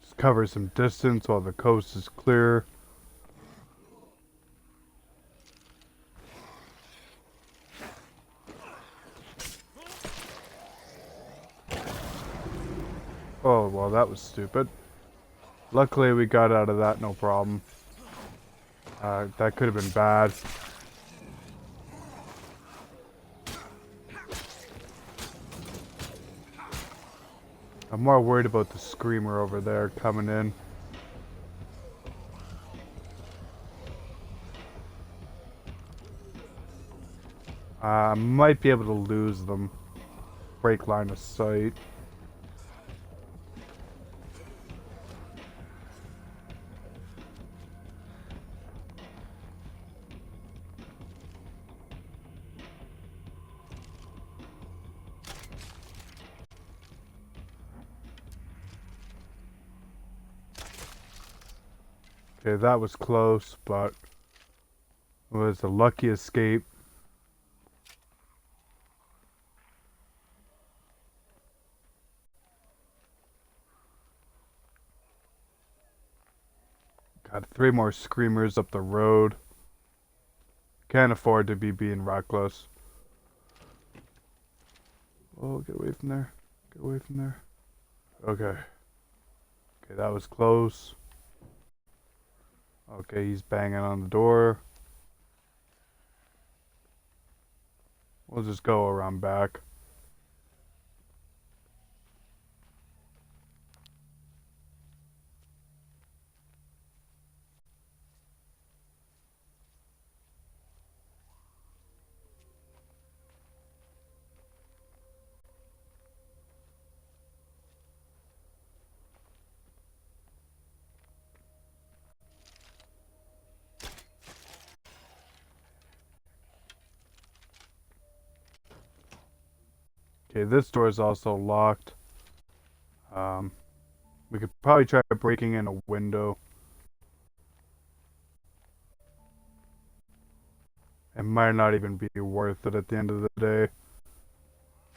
Just cover some distance while the coast is clear. Oh, well, that was stupid. Luckily, we got out of that no problem. That could have been bad. I'm more worried about the screamer over there coming in. I might be able to lose them. Break line of sight. Okay, that was close, but it was a lucky escape. Got 3 more screamers up the road. Can't afford to be being reckless. Oh, get away from there. Get away from there. Okay. Okay, that was close. Okay, he's banging on the door. We'll just go around back. Okay, this door is also locked. We could probably try breaking in a window. It might not even be worth it at the end of the day.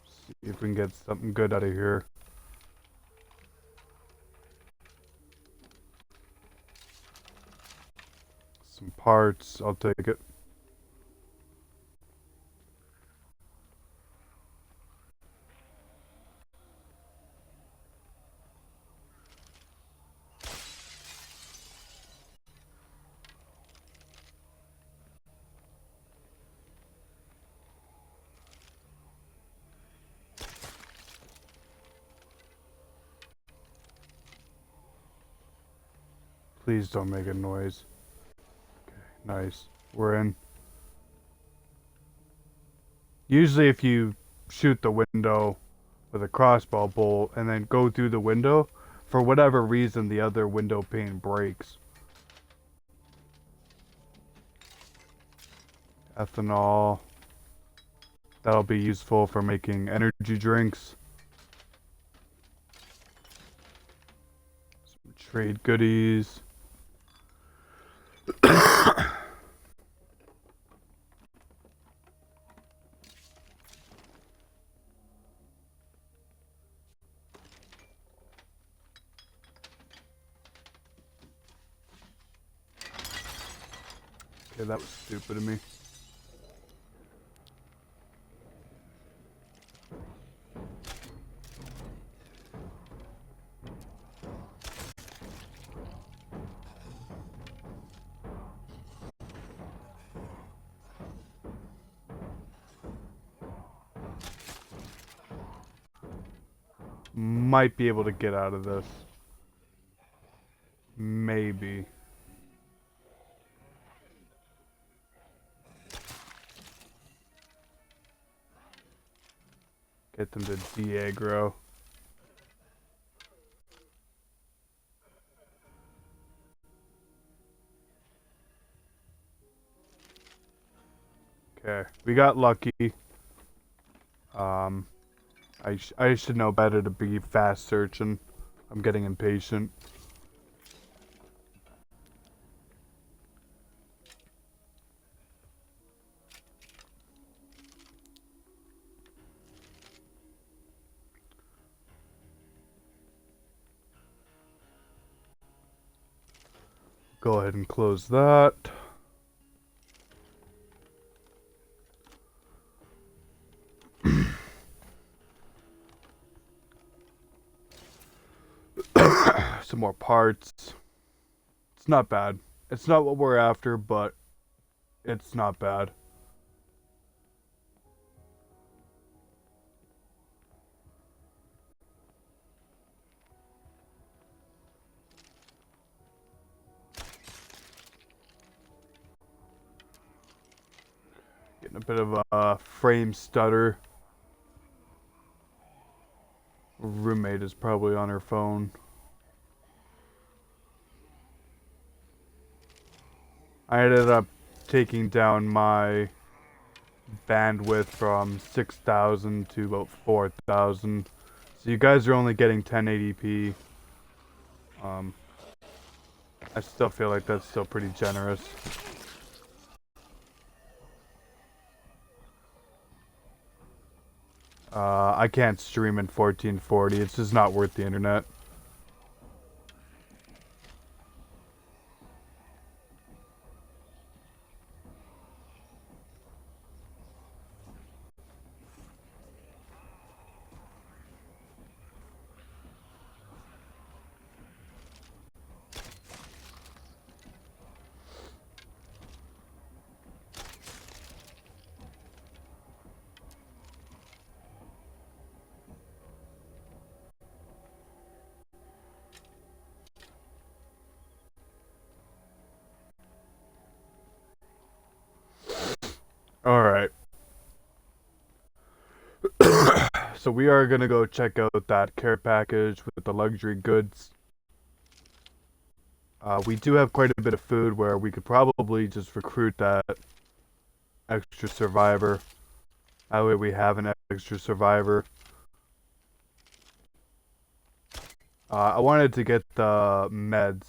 See if we can get something good out of here. Some parts, I'll take it. Please don't make a noise. Okay, nice. We're in. Usually if you shoot the window with a crossbow bolt and then go through the window, for whatever reason, the other window pane breaks. Ethanol. That'll be useful for making energy drinks. Some trade goodies. Okay, that was stupid of me. Might be able to get out of this. Maybe. Get them to de-aggro. Okay, we got lucky. I should know better to be fast searching. I'm getting impatient. Go ahead and close that. Some more parts. It's not bad. It's not what we're after, but it's not bad. Getting a bit of a frame stutter. Roommate is probably on her phone. I ended up taking down my bandwidth from 6,000 to about 4,000. So you guys are only getting 1080p. I still feel like that's still pretty generous. I can't stream in 1440. It's just not worth the internet. Alright. So we are gonna go check out that care package with the luxury goods. We do have quite a bit of food where we could probably just recruit that extra survivor. That way we have an extra survivor. I wanted to get the meds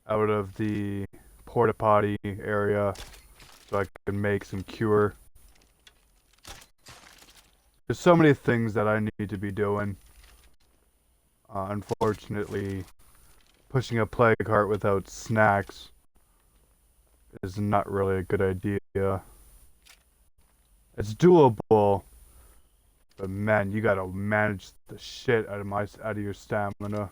out of the porta potty area so I can make some cure. There's so many things that I need to be doing. Unfortunately, pushing a plague cart without snacks is not really a good idea. It's doable, but man, you gotta manage the shit out of your stamina.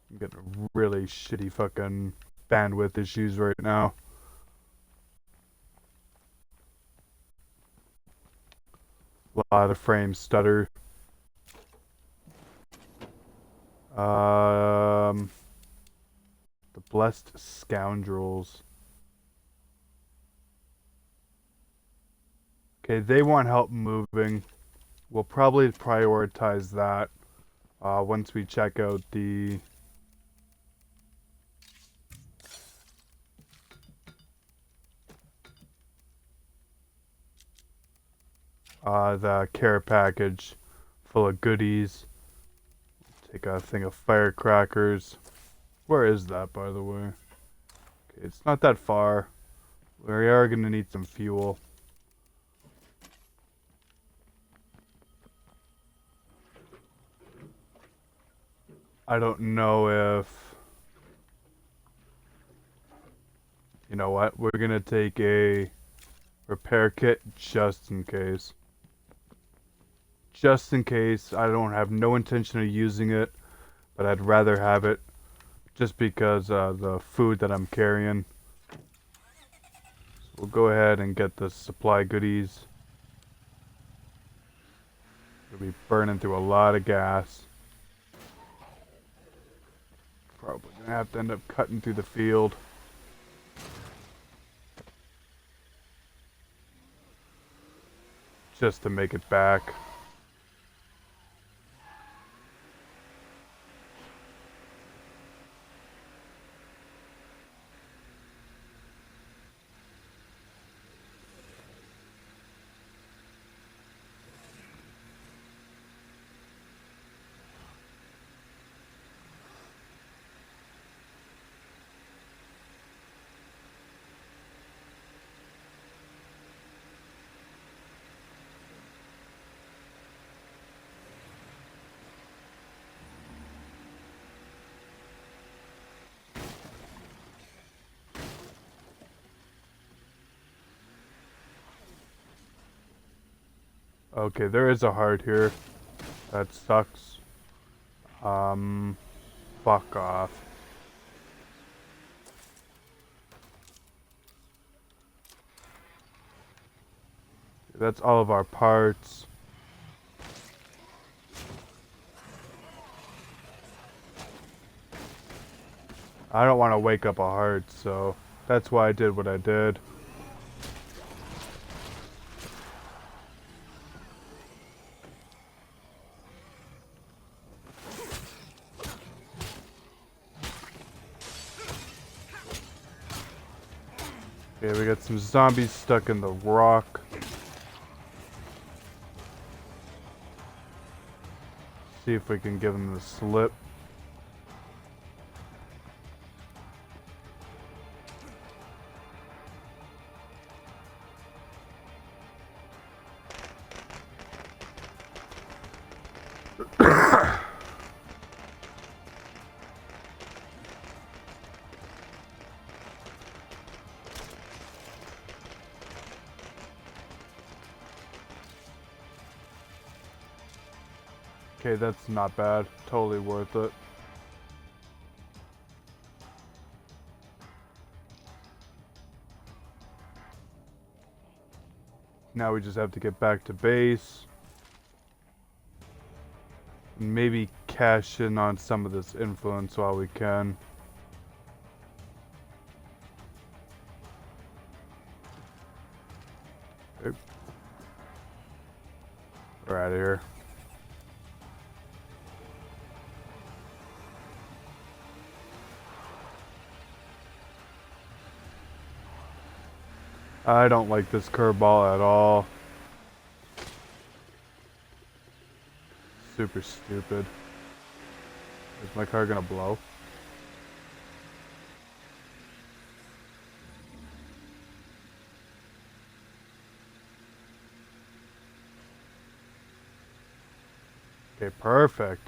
I'm getting really shitty fucking bandwidth issues right now. A lot of frames stutter. The Blessed Scoundrels. Okay, they want help moving. We'll probably prioritize that once we check out the care package full of goodies. Take a thing of firecrackers. Where is that, by the way? Okay, it's not that far. We are gonna need some fuel. I don't know if... You know what? We're gonna take a repair kit just in case. Just in case. I don't have no intention of using it, but I'd rather have it just because the food that I'm carrying. So we'll go ahead and get the supply goodies. We'll be burning through a lot of gas. Probably gonna have to end up cutting through the field. Just to make it back. Okay, there is a heart here. That sucks. Fuck off. That's all of our parts. I don't want to wake up a heart, so that's why I did what I did. Okay, we got some zombies stuck in the rock. See if we can give them the slip. Okay, that's not bad. Totally worth it. Now we just have to get back to base. Maybe cash in on some of this influence while we can. Okay. We're out of here. I don't like this curveball at all. Super stupid. Is my car gonna blow? Okay, perfect.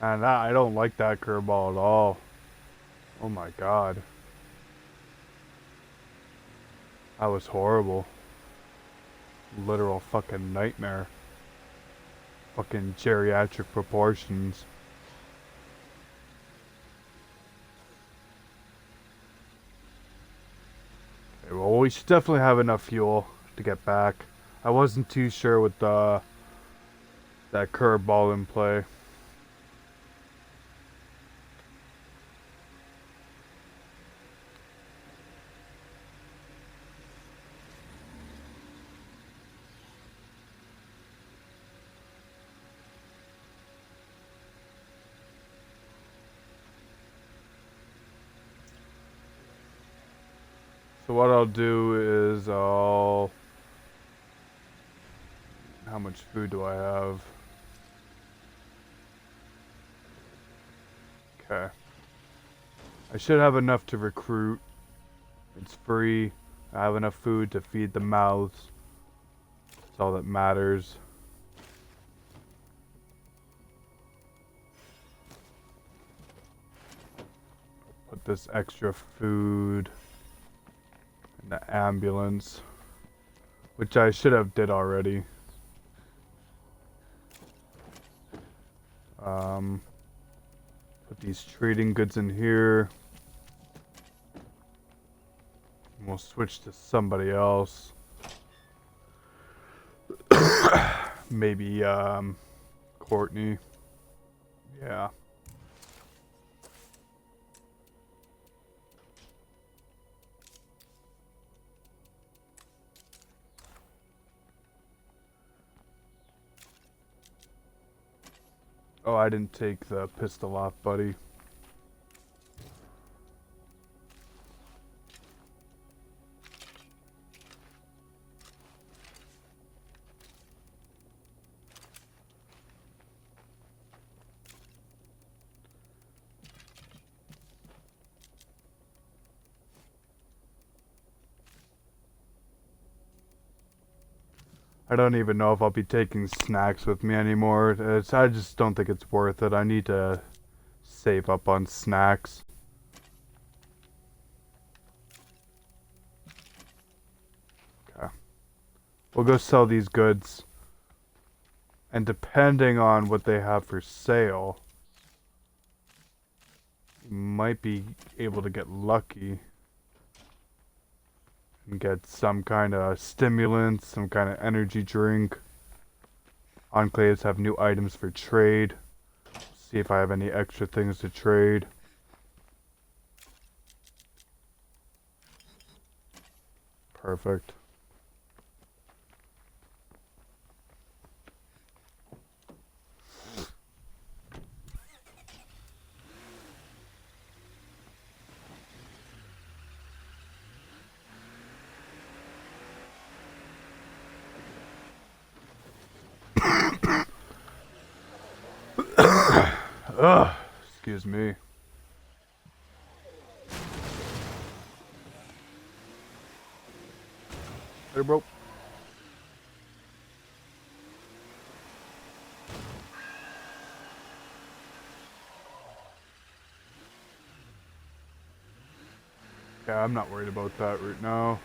And I don't like that curveball at all. Oh my god. That was horrible. Literal fucking nightmare. Fucking geriatric proportions. Okay, well, we should definitely have enough fuel to get back. I wasn't too sure with that curveball in play. So what I'll do is I'll... How much food do I have? Okay. I should have enough to recruit. It's free. I have enough food to feed the mouths. That's all that matters. Put this extra food in the ambulance, which I should have did already. Put these trading goods in here. And we'll switch to somebody else. Maybe, Courtney. Yeah. Oh, I didn't take the pistol off, buddy. I don't even know if I'll be taking snacks with me anymore. I just don't think it's worth it. I need to save up on snacks. Okay. We'll go sell these goods. And depending on what they have for sale, you might be able to get lucky. And get some kind of stimulant, some kind of energy drink. Enclaves have new items for trade. See if I have any extra things to trade. Perfect. Ugh, excuse me. Hey, bro. Yeah, I'm not worried about that right now.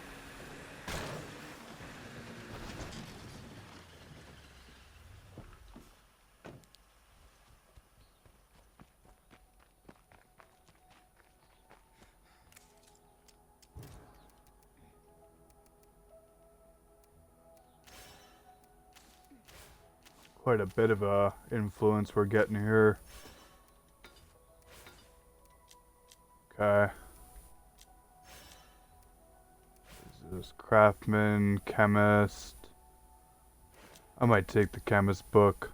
Quite a bit of a influence we're getting here. Okay. This is craftsman, chemist. I might take the chemist book.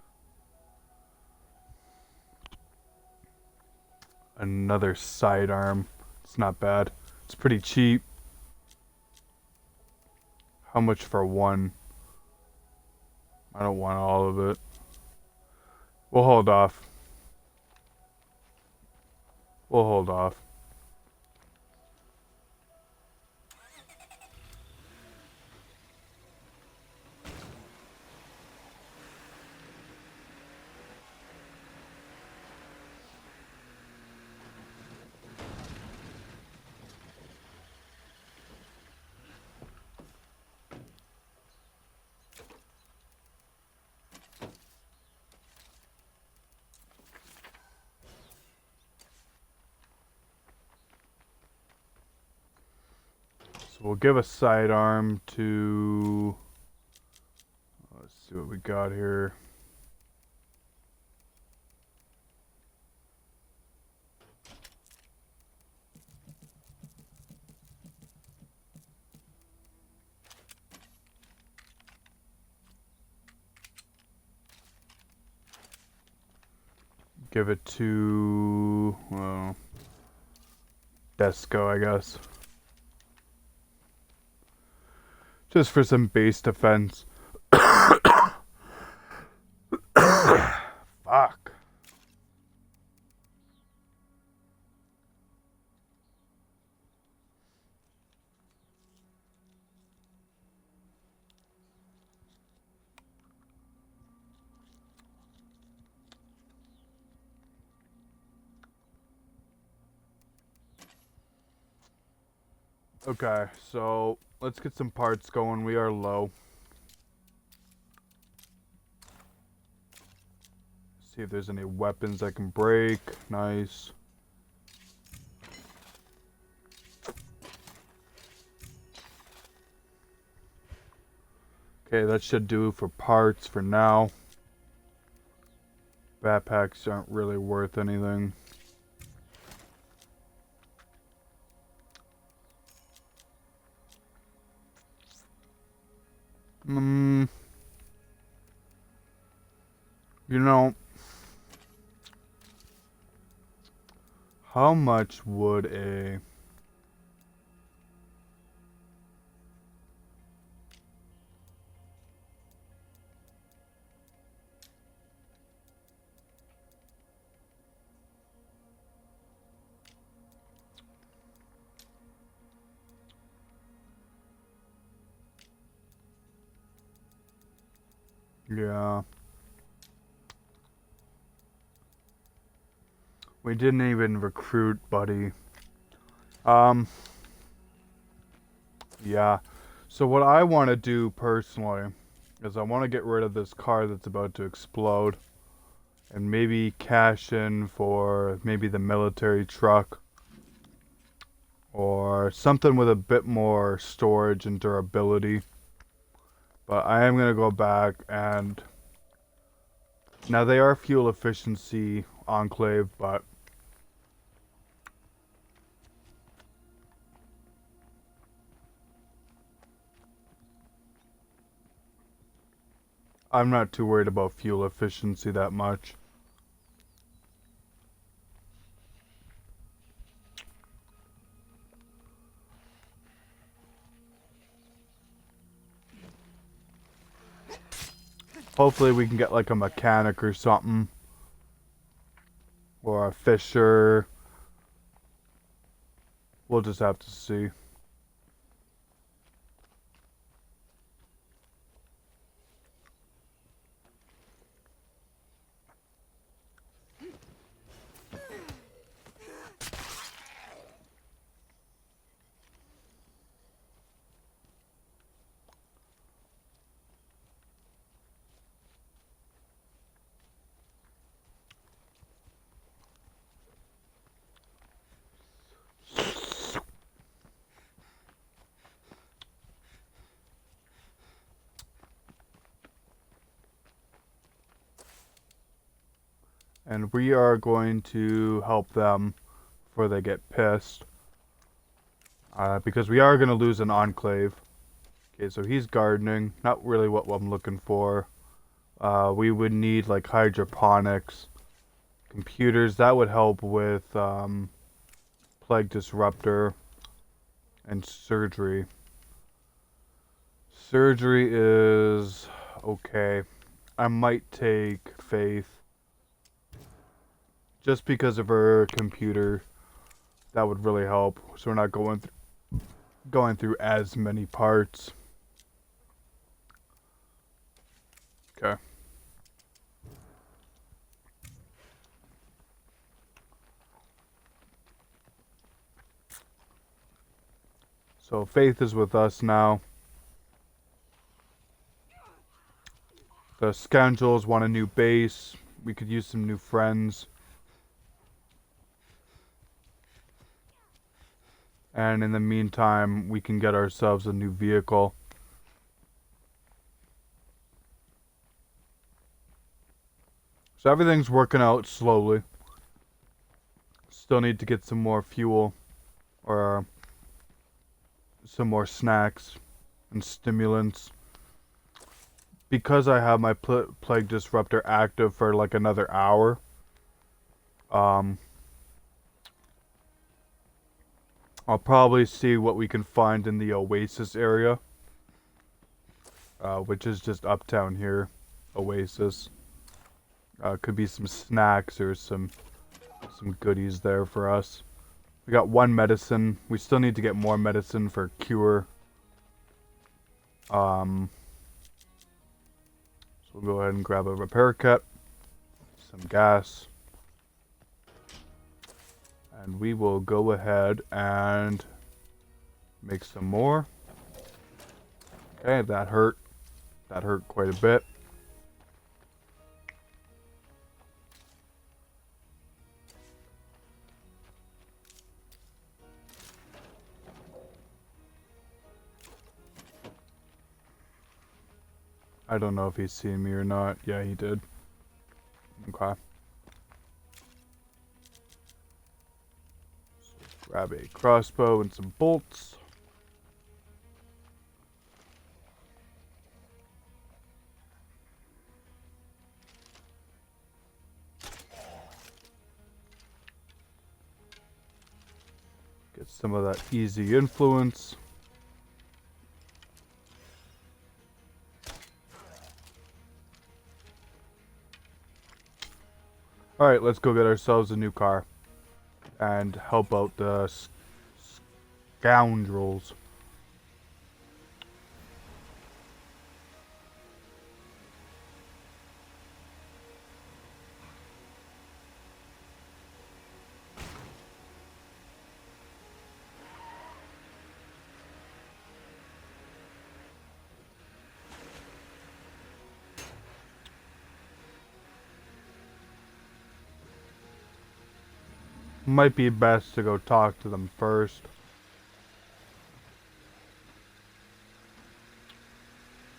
Another sidearm. It's not bad. It's pretty cheap. How much for one? I don't want all of it. We'll hold off. We'll hold off. So we'll give a sidearm to... Let's see what we got here. Give it to... well... Desco, I guess. just for some base defense. Fuck. Okay, so let's get some parts going. We are low. See if there's any weapons I can break. Nice. Okay, that should do for parts for now. Backpacks aren't really worth anything. You know, how much would a... Yeah. We didn't even recruit, buddy. Yeah. So what I want to do personally is I want to get rid of this car that's about to explode and maybe cash in for maybe the military truck or something with a bit more storage and durability. But I am going to go back and now they are fuel efficiency enclave, but I'm not too worried about fuel efficiency that much. Hopefully we can get like a mechanic or something. Or a fisher. We'll just have to see. And we are going to help them before they get pissed. Because we are going to lose an enclave. Okay, so he's gardening. Not really what I'm looking for. We would need like hydroponics. Computers. That would help with plague disruptor. And surgery. Surgery is okay. I might take Faith. Just because of her computer, that would really help. So we're not going through as many parts. Okay. So Faith is with us now. The scoundrels want a new base. We could use some new friends. And in the meantime, we can get ourselves a new vehicle. So everything's working out slowly. Still need to get some more fuel. Or some more snacks and stimulants. Because I have my plague disruptor active for like another hour. I'll probably see what we can find in the Oasis area. which is just uptown here. Oasis. Could be some snacks or some goodies there for us. We got one medicine. We still need to get more medicine for cure. So we'll go ahead and grab a repair kit, some gas, and we will go ahead and make some more. Okay, that hurt. That hurt quite a bit. I don't know if he's seen me or not. Yeah, he did. Okay. So grab a crossbow and some bolts. Get some of that easy influence. Alright, let's go get ourselves a new car. And help out the scoundrels. Might be best to go talk to them first.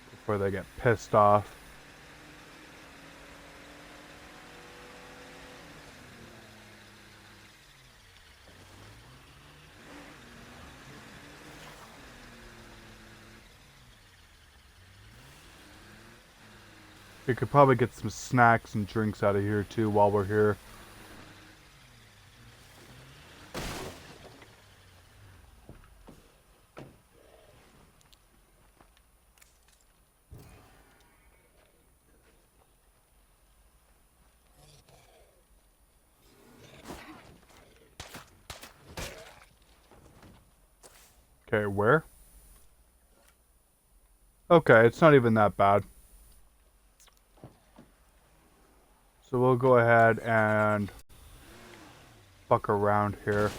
Before they get pissed off. We could probably get some snacks and drinks out of here too while we're here. Okay, where? Okay, it's not even that bad. So we'll go ahead and fuck around here.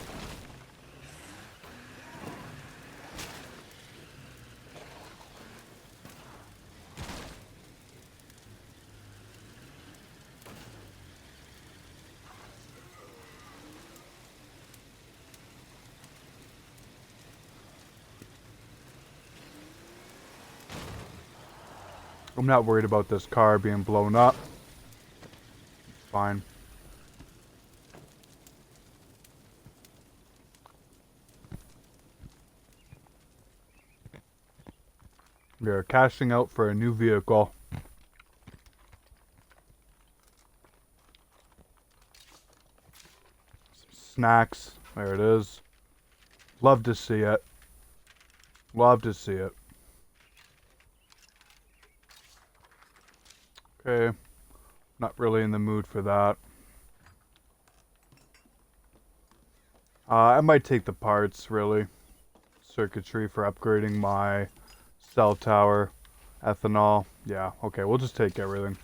I'm not worried about this car being blown up. It's fine. We are cashing out for a new vehicle. Some snacks. There it is. Love to see it. Love to see it. Okay. Not really in the mood for that. I might take the parts, really. Circuitry for upgrading my cell tower. Ethanol. Yeah, okay, we'll just take everything.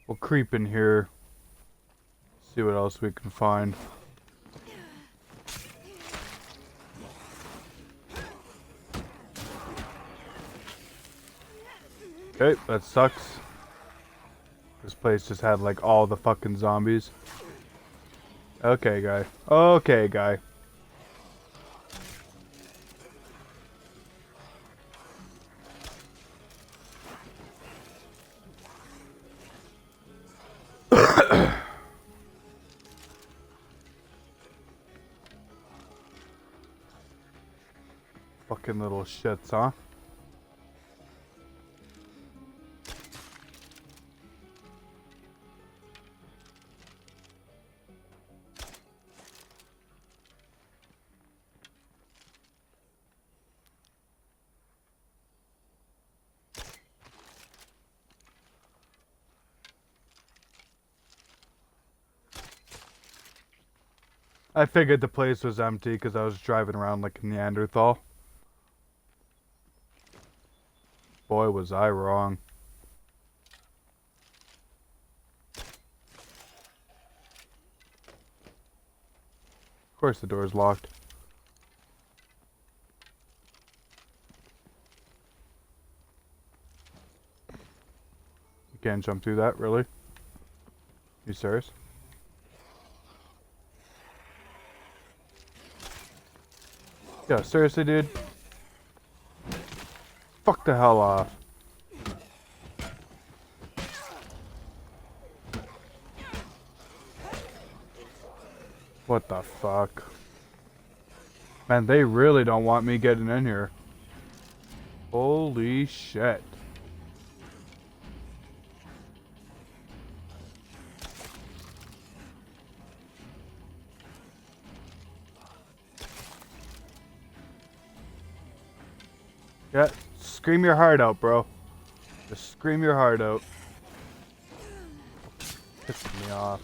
We'll creep in here. See what else we can find. Okay, that sucks. This place just had like all the fucking zombies. Okay, guy. Okay, guy. Fucking little shits, huh? I figured the place was empty because I was driving around like a Neanderthal. Boy, was I wrong. Of course the door's locked. You can't jump through that, really? You serious? Yeah, seriously, dude? Fuck the hell off. What the fuck? Man, they really don't want me getting in here. Holy shit. Yeah, scream your heart out, bro. Just scream your heart out. Pissing me off.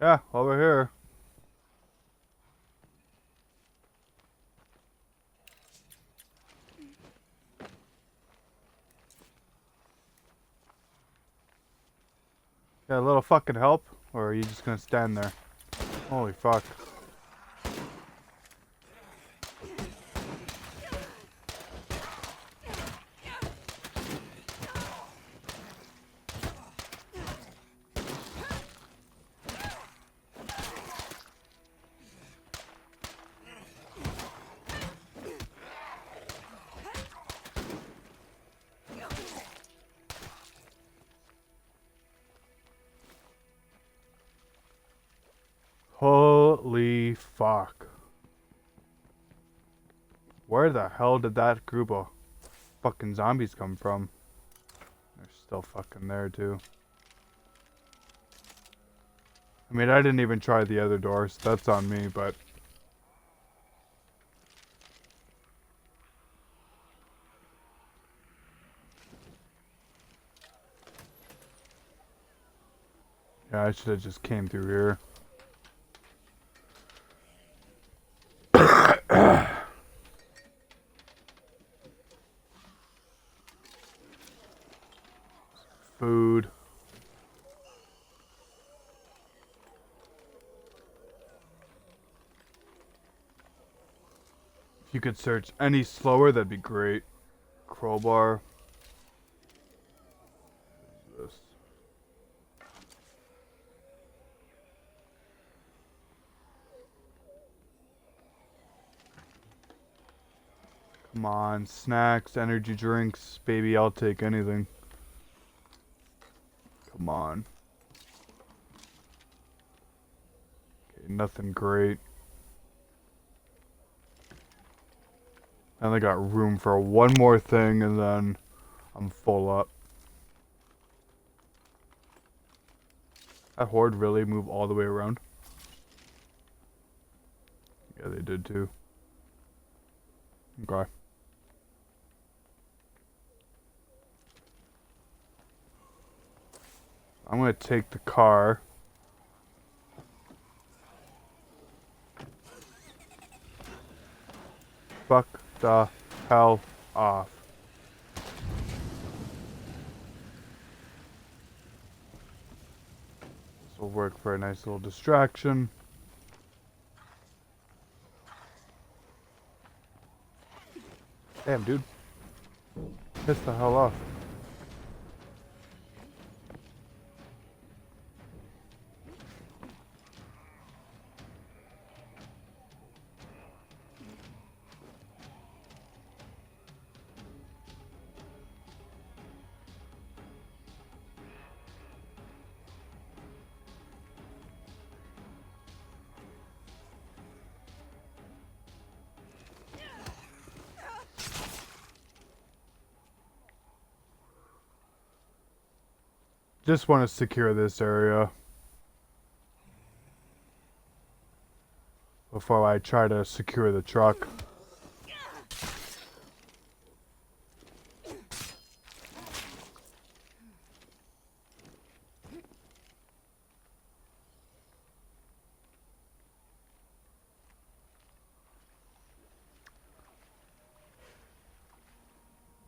Yeah, over here. Yeah, a little fucking help? Or are you just gonna stand there? Holy fuck. Holy fuck. Where the hell did that group of fucking zombies come from? They're still fucking there too. I mean, I didn't even try the other doors. That's on me, but... Yeah, I should have just came through here. Food. If you could search any slower, that'd be great. Crowbar. This. Come on, snacks, energy drinks, baby, I'll take anything. Come on. Okay, nothing great. And I got room for one more thing and then I'm full up. That horde really move all the way around? Yeah, they did too. Okay. I'm gonna take the car. Fuck the hell off. This will work for a nice little distraction. Damn, dude. Piss the hell off. Just want to secure this area before I try to secure the truck.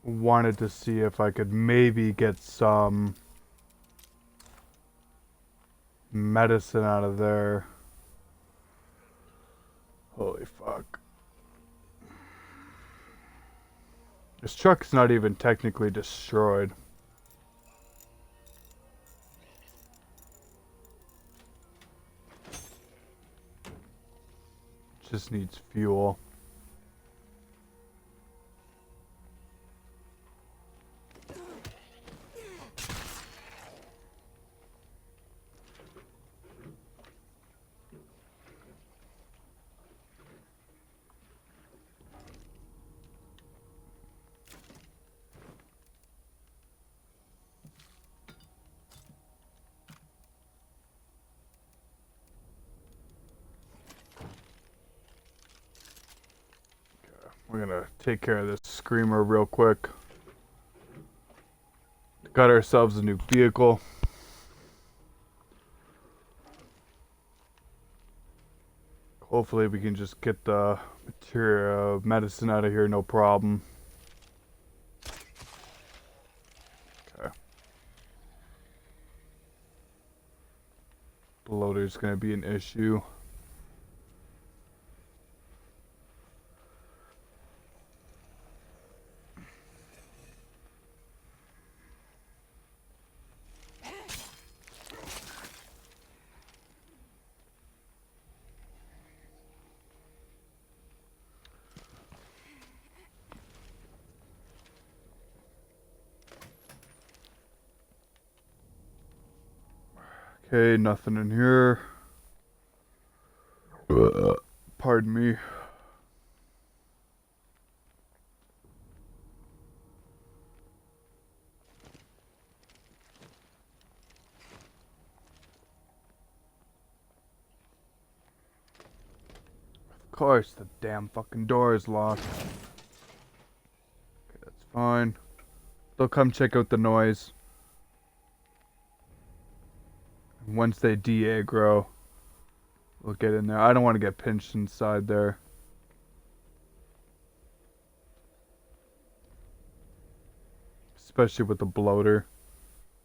Wanted to see if I could maybe get some medicine out of there. Holy fuck. This truck's not even technically destroyed. Just needs fuel. We're gonna take care of this screamer real quick. Got ourselves a new vehicle. Hopefully we can just get the material medicine out of here, no problem. Okay. The loader's gonna be an issue. Okay, nothing in here. Pardon me. Of course, the damn fucking door is locked. Okay, that's fine. They'll come check out the noise. Once they de-aggro, we'll get in there. I don't want to get pinched inside there. Especially with the bloater.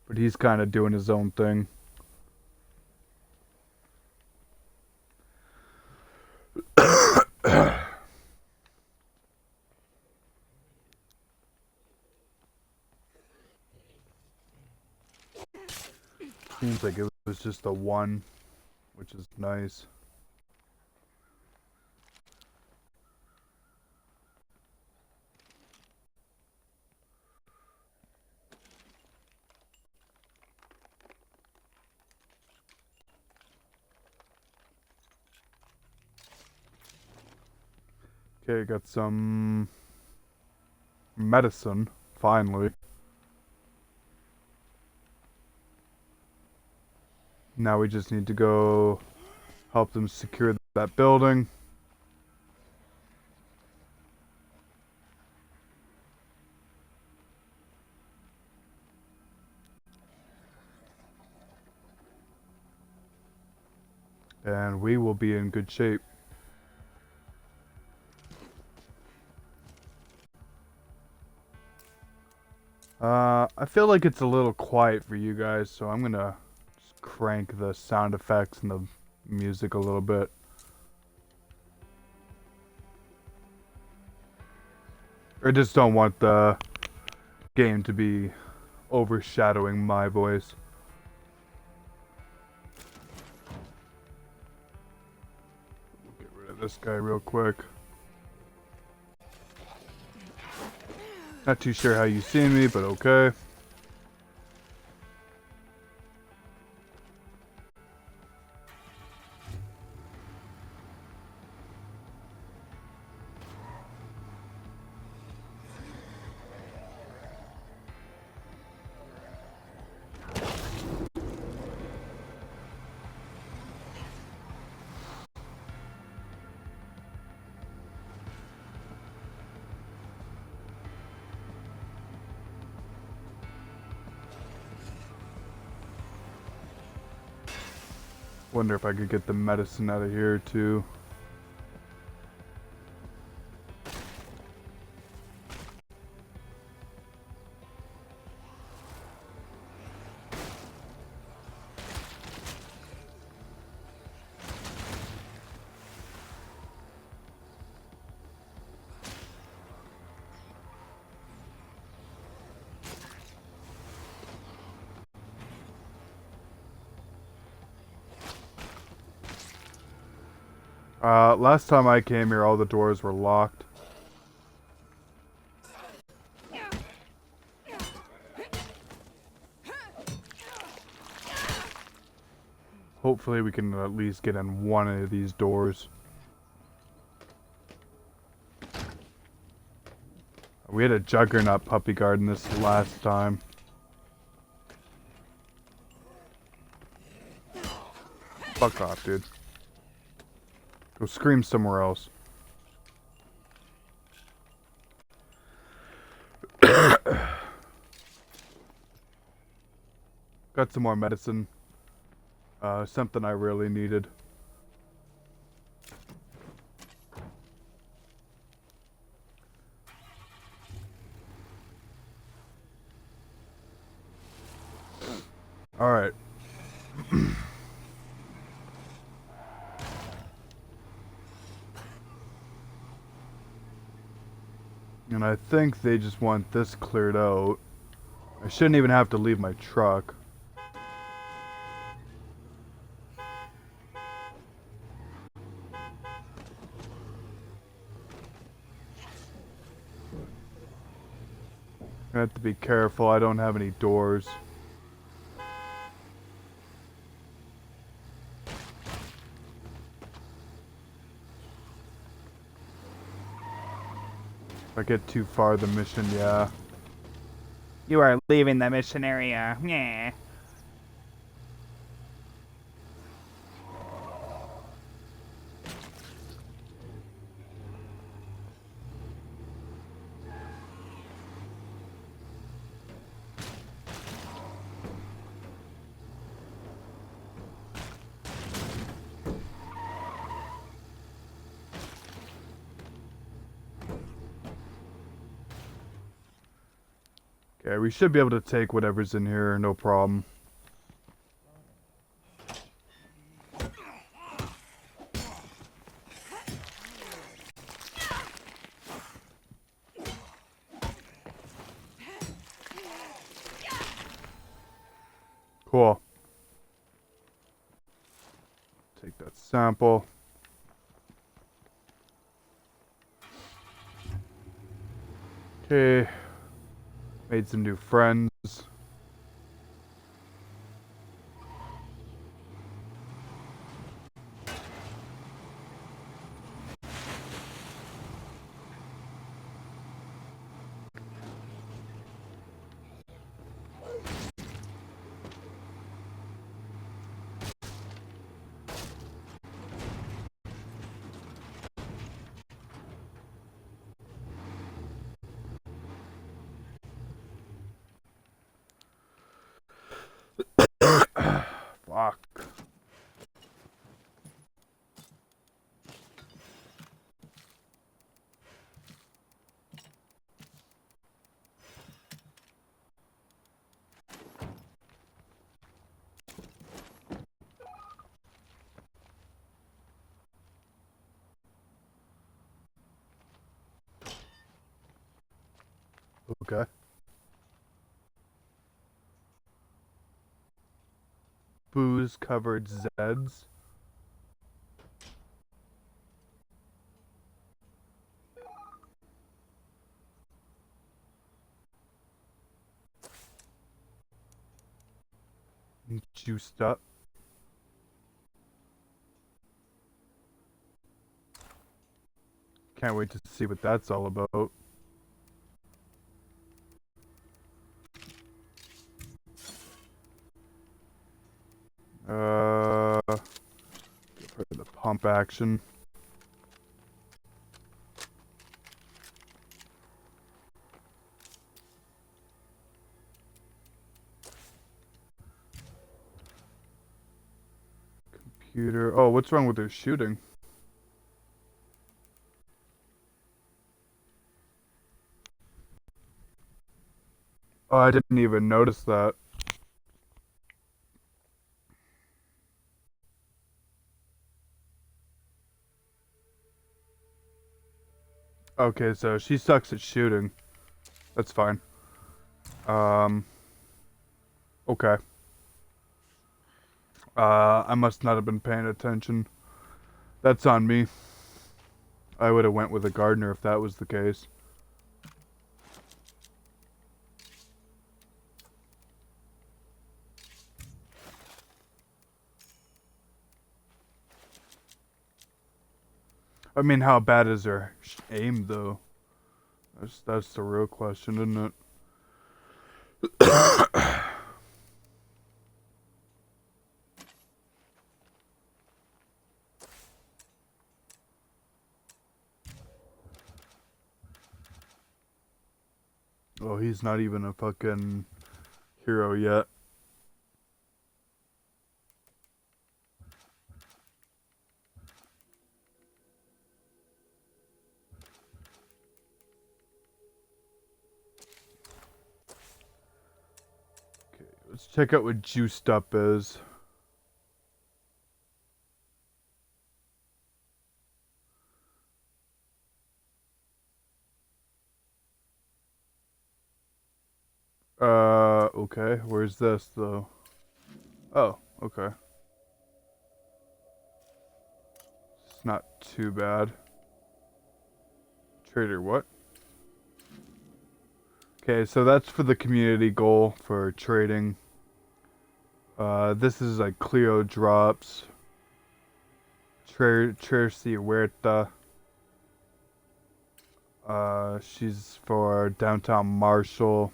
But he's kind of doing his own thing. Seems like it was just a one, which is nice. Okay, got some medicine, finally. Now we just need to go help them secure that building. And we will be in good shape. I feel like it's a little quiet for you guys, so I'm gonna just crank the sound effects and the music a little bit. I just don't want the game to be overshadowing my voice. Get rid of this guy real quick. Not too sure how you see me, but okay. Wonder if I could get the medicine out of here too. Last time I came here, all the doors were locked. Hopefully we can at least get in one of these doors. We had a juggernaut puppy guard in this last time. Fuck off, dude. Go scream somewhere else. Got some more medicine. Something I really needed. Alright. And I think they just want this cleared out. I shouldn't even have to leave my truck. I have to be careful, I don't have any doors. If I get too far the mission, yeah. You are leaving the mission area. Yeah. Okay, we should be able to take whatever's in here, no problem. Cool. Take that sample. Okay. Made some new friends. Fuck. Okay. Booze covered Zeds. Juiced up. Can't wait to see what that's all about. For the pump action. computer. Oh, what's wrong with her shooting? Oh, I didn't even notice that. Okay, so she sucks at shooting. That's fine. Um, okay. I must not have been paying attention. That's on me. I would have went with a gardener if that was the case. I mean, how bad is her aim, though? That's the real question, isn't it? Oh, he's not even a fucking hero yet. Okay, let's check out what juiced up is. Okay. Where's this, though? Oh, okay. It's not too bad. Trader, what? Okay, so that's for the community goal for trading. This is like Clio drops. Tracy Huerta. She's for downtown Marshall.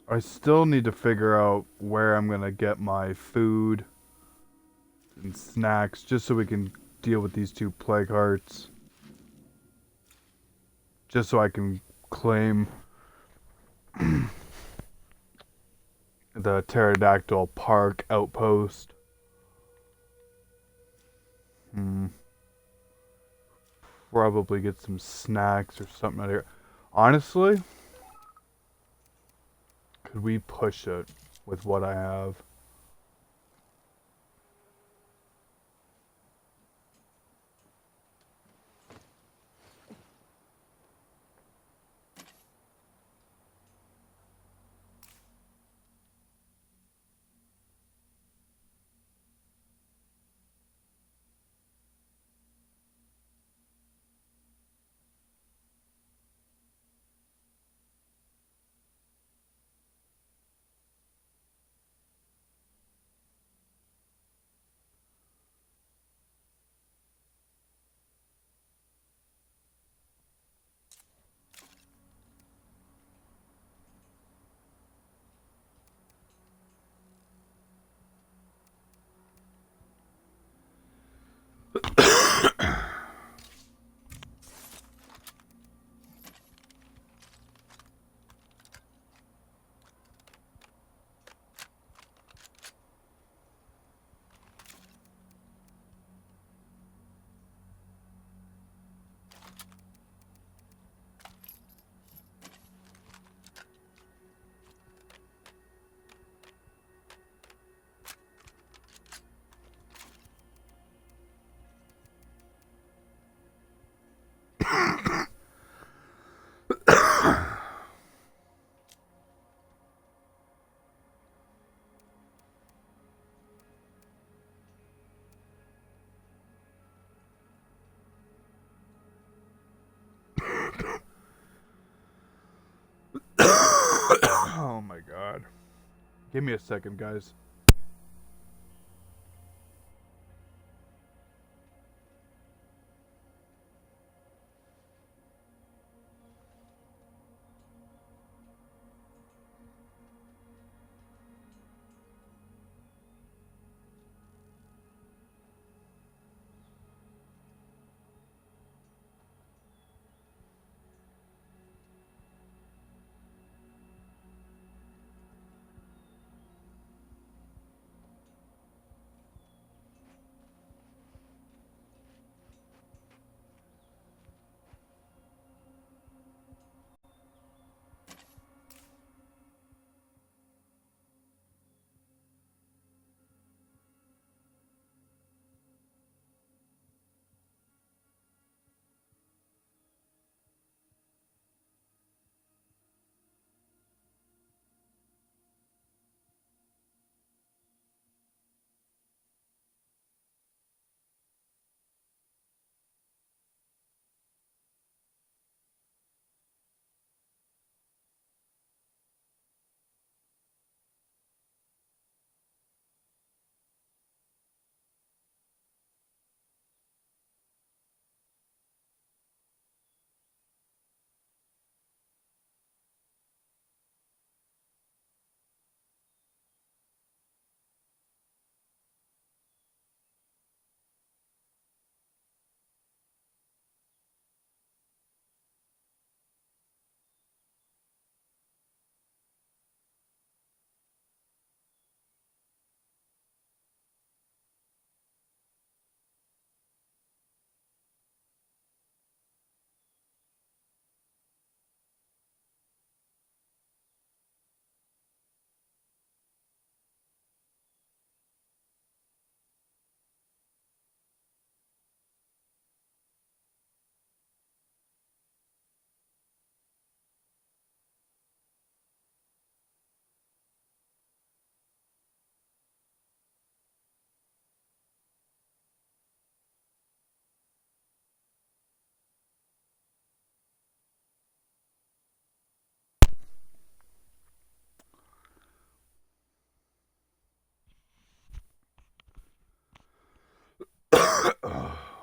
I still need to figure out where I'm gonna get my food and snacks just so we can deal with these two plague hearts. Just so I can claim the Pterodactyl Park outpost. Hmm. Probably get some snacks or something out here. Honestly, could we push it with what I have? Oh my god. Give me a second, guys.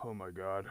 Oh my god.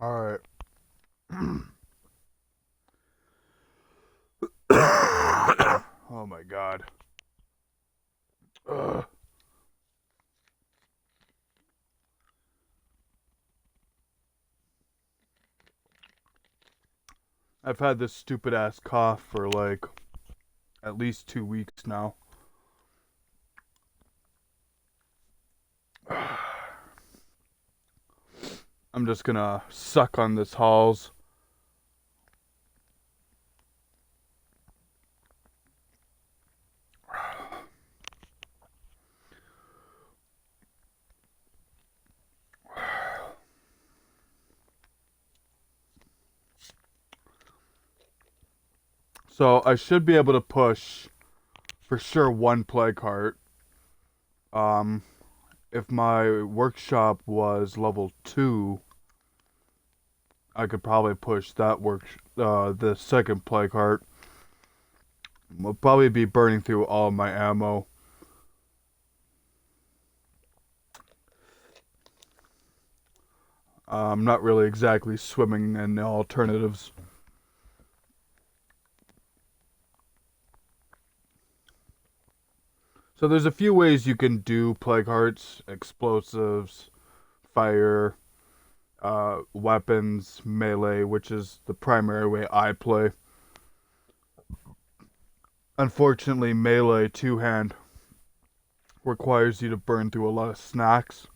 Alright. Oh my god. Ugh. I've had this stupid ass cough for like at least 2 weeks now. I'm just gonna suck on this Halls. So I should be able to push for sure one plague heart. Um, if my workshop was level 2, I could probably push that the second plague heart. We'll probably be burning through all my ammo. I'm not really exactly swimming in the alternatives. So there's a few ways you can do plague hearts: explosives, fire, weapons, melee, which is the primary way I play. Unfortunately, melee two-hand requires you to burn through a lot of snacks.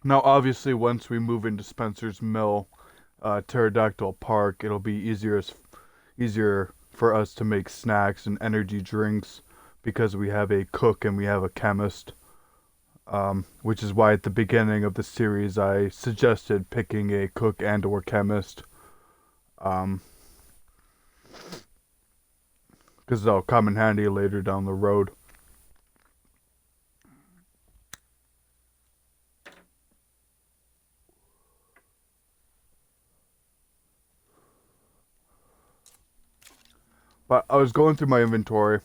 Now, obviously, once we move into Spencer's Mill, Pterodactyl Park, it'll be easier for us to make snacks and energy drinks because we have a cook and we have a chemist. Which is why at the beginning of the series I suggested picking a cook and or chemist. Um, because they'll come in handy later down the road. But I was going through my inventory.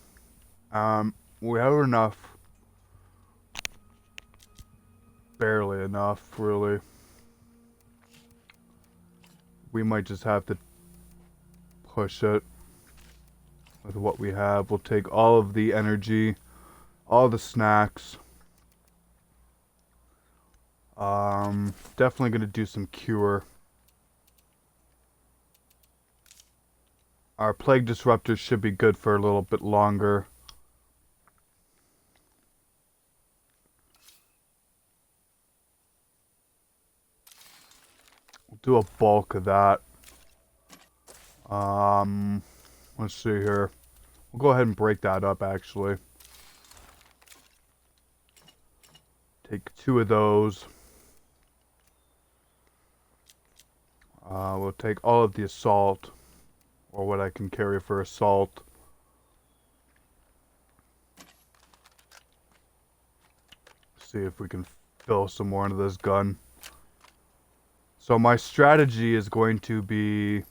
We have enough. Barely enough, really. We might just have to push it with what we have. We'll take all of the energy, all the snacks. Definitely gonna do some cure. Our plague disruptors should be good for a little bit longer. We'll do a bulk of that. Let's see here. We'll go ahead and break that up, actually. Take 2 of those. We'll take all of the assault, or what I can carry for assault. See if we can fill some more into this gun. So my strategy is going to be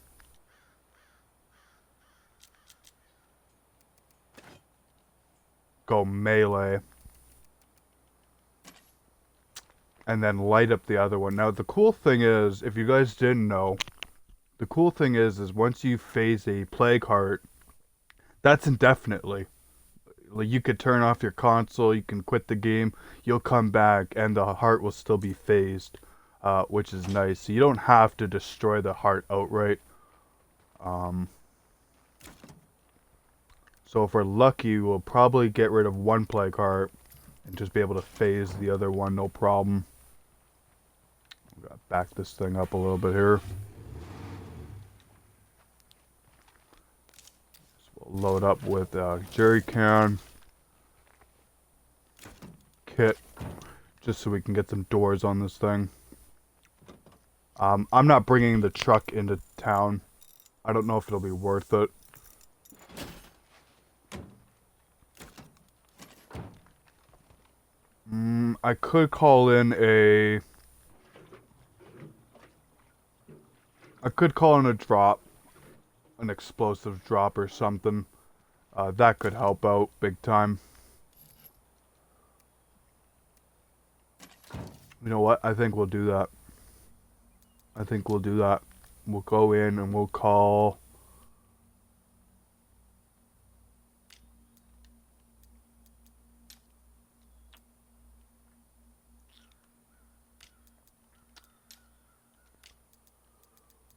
go melee and then light up the other one. Now the cool thing is, if you guys didn't know, the cool thing is once you phase a plague heart, that's indefinitely. Like you could turn off your console, you can quit the game, you'll come back, and the heart will still be phased, which is nice. So you don't have to destroy the heart outright. Um, so if we're lucky, we'll probably get rid of one plague heart and just be able to phase the other one, no problem. We gotta back this thing up a little bit here. So we'll load up with jerry can, kit, just so we can get some doors on this thing. I'm not bringing the truck into town. I don't know if it'll be worth it. I could call in a... I could call in a drop. An explosive drop or something. That could help out big time. You know what? I think we'll do that. I think we'll do that. We'll go in and we'll call...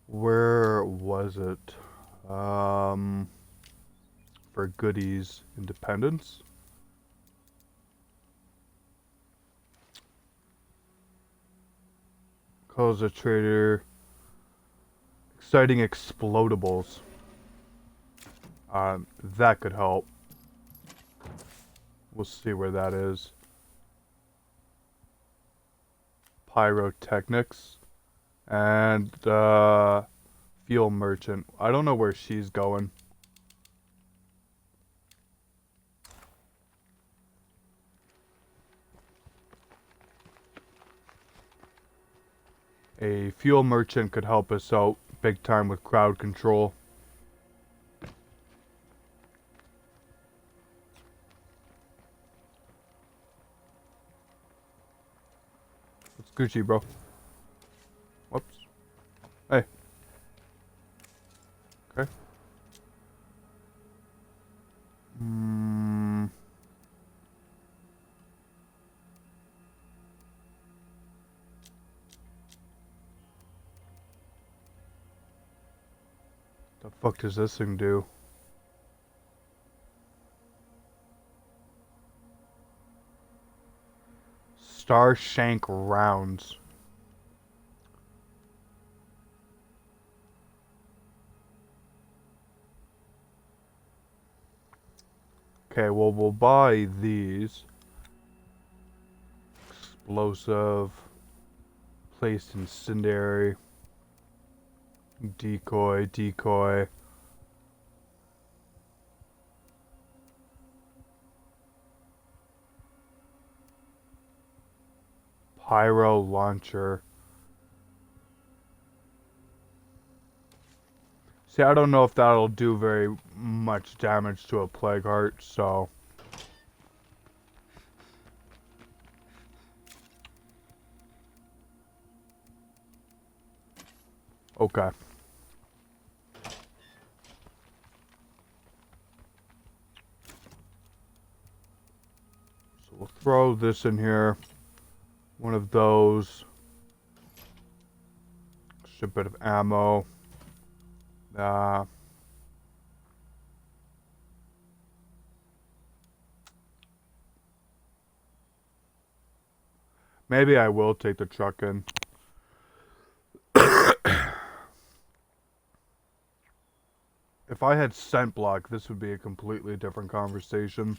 Where was it? For goodies, Independence. Calls a trader. Exciting explodables. That could help. We'll see where that is. Pyrotechnics. And, fuel merchant. I don't know where she's going. A fuel merchant could help us out big time with crowd control. It's Gucci, bro. Whoops. Hey. Okay. The fuck does this thing do? Star Shank rounds. Okay, well, we'll buy these. Explosive. Placed incendiary. Decoy, decoy. Pyro launcher. See, I don't know if that'll do very much damage to a plague heart, so... Okay. So we'll throw this in here. One of those. Just a bit of ammo. Maybe I will take the truck in. If I had scent block, this would be a completely different conversation.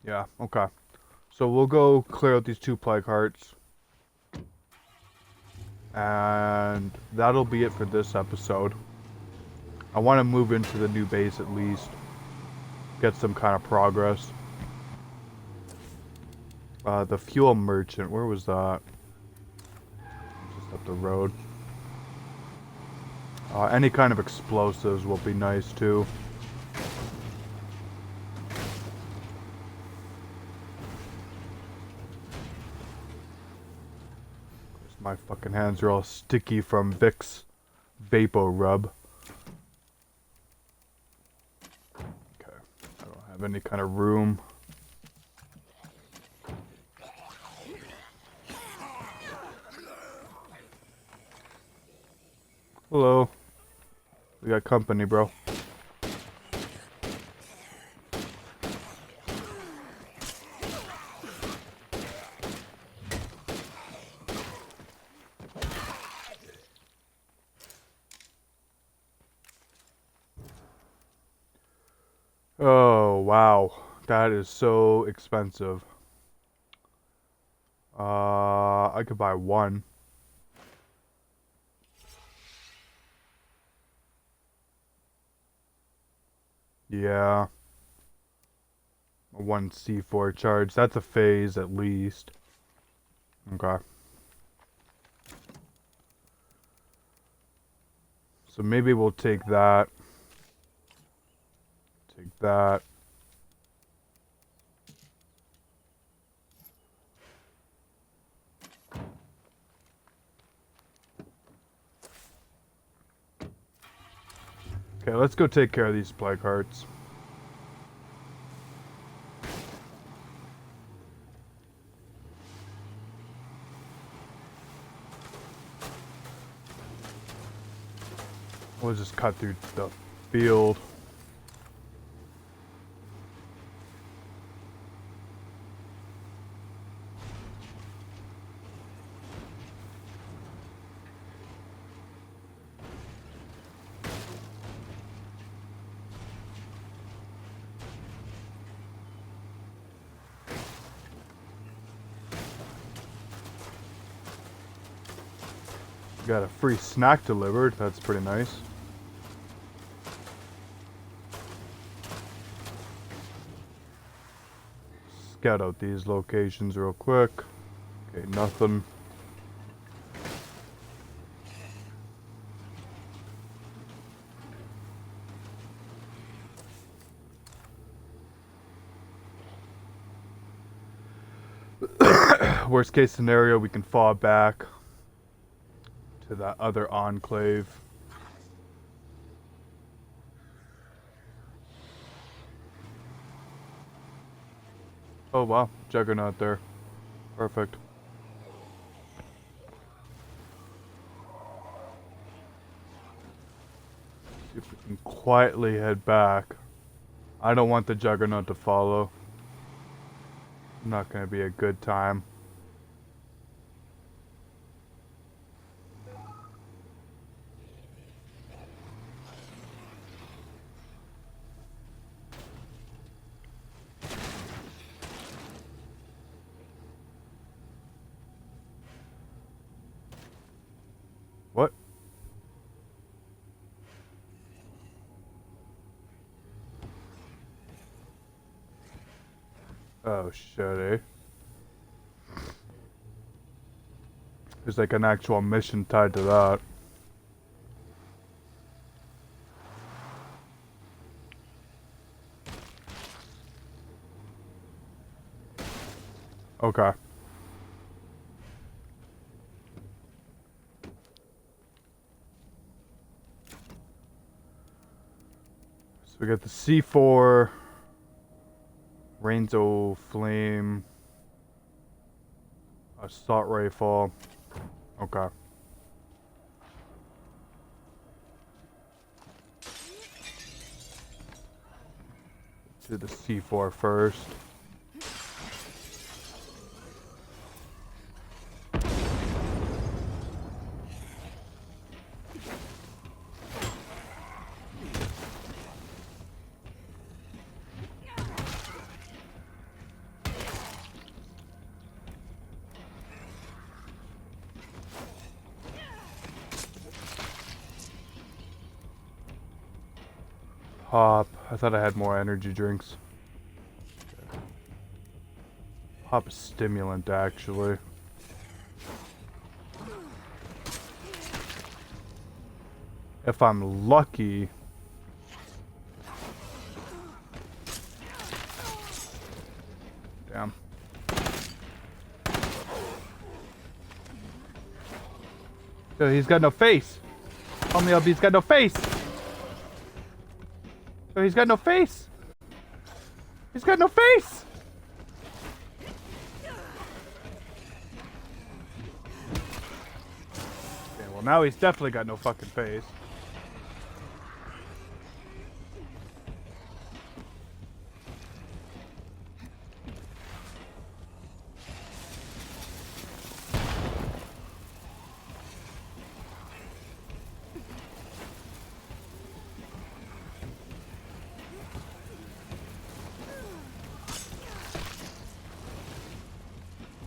Yeah, okay. So we'll go clear out these two plague hearts. And that'll be it for this episode. I want to move into the new base at least. Get some kind of progress. The fuel merchant, where was that? Just up the road. Any kind of explosives will be nice too. My fucking hands are all sticky from Vicks Vapo Rub. have any kind of room. Hello. We got company, bro. Oh, wow. That is so expensive. I could buy one. Yeah. One C4 charge. That's a phase at least. Okay. So maybe we'll take that. Take that. Okay, let's go take care of these plague hearts. We'll just cut through the field. Got a free snack delivered. That's pretty nice. Scout out these locations real quick. Okay, nothing. Worst case scenario, we can fall back to that other enclave. Oh wow, Juggernaut there. Perfect. See if we can quietly head back. I don't want the Juggernaut to follow. Not gonna be a good time. What? Oh shit, eh? There's like an actual mission tied to that. Okay. So we got the C4, Rainbow Flame, assault rifle. Okay. Do the C4 first. Pop. I thought I had more energy drinks. Pop a stimulant, actually. If I'm lucky. Damn. Yo, he's got no face. Tell me up, he's got no face. Yo, he's got no face. He's got no face! Okay, well now he's definitely got no fucking face.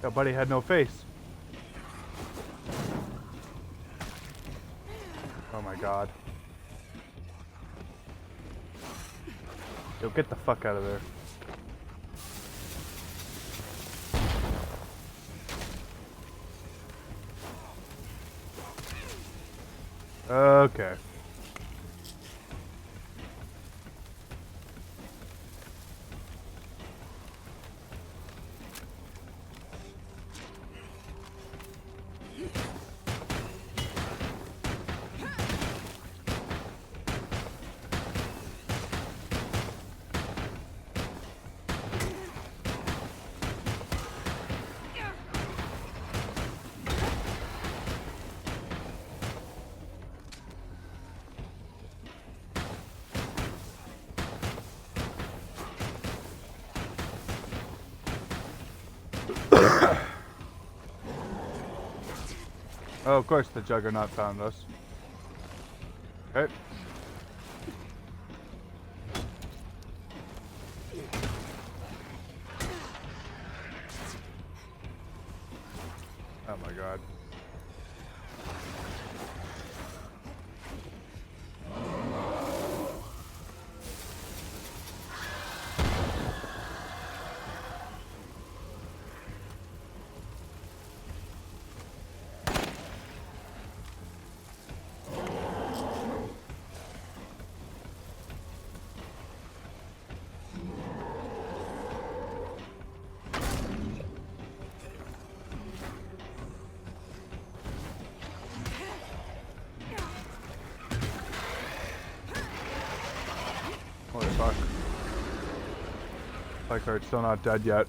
That buddy had no face. Oh my god. Yo, get the fuck out of there. Okay. Oh, of course the Juggernaut found us. Okay. Oh my god. Holy fuck. Pikeheart's still not dead yet.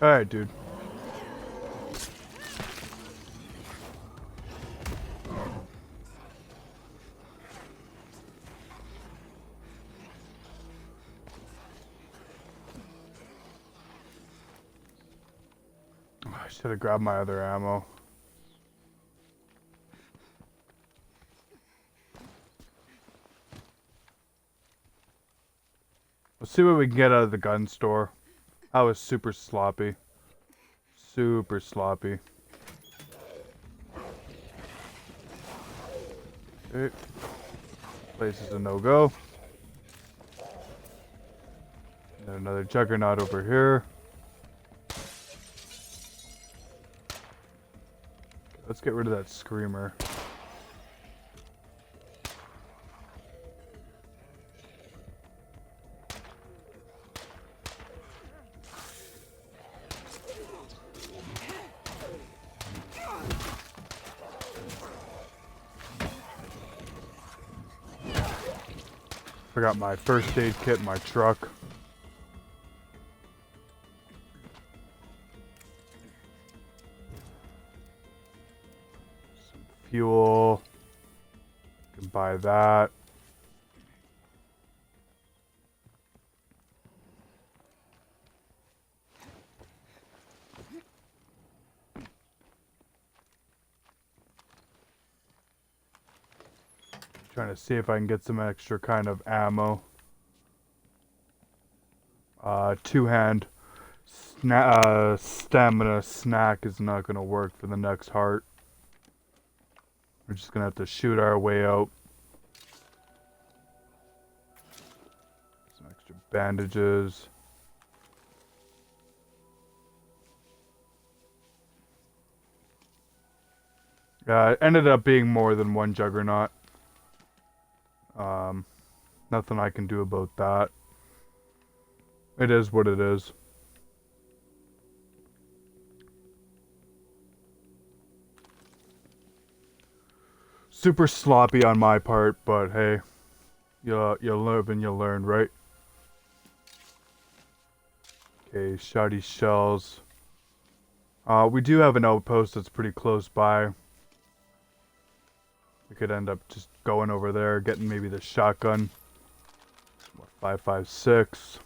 Alright, dude. I should have grabbed my other ammo. Let's see what we can get out of the gun store. That was super sloppy. Super sloppy. Okay. Place is a no-go. And another Juggernaut over here. Let's get rid of that Screamer. Forgot my first aid kit in my truck. Some fuel. buy that. Trying to see if I can get some extra kind of ammo. Two-hand stamina snack is not gonna work for the next heart. We're just gonna have to shoot our way out. Some extra bandages. It ended up being more than one juggernaut. Nothing I can do about that. It is what it is. Super sloppy on my part, but hey, you live and you learn, right? Okay, shoddy shells. We do have an outpost that's pretty close by. We could end up just going over there, getting maybe the shotgun. 5.56.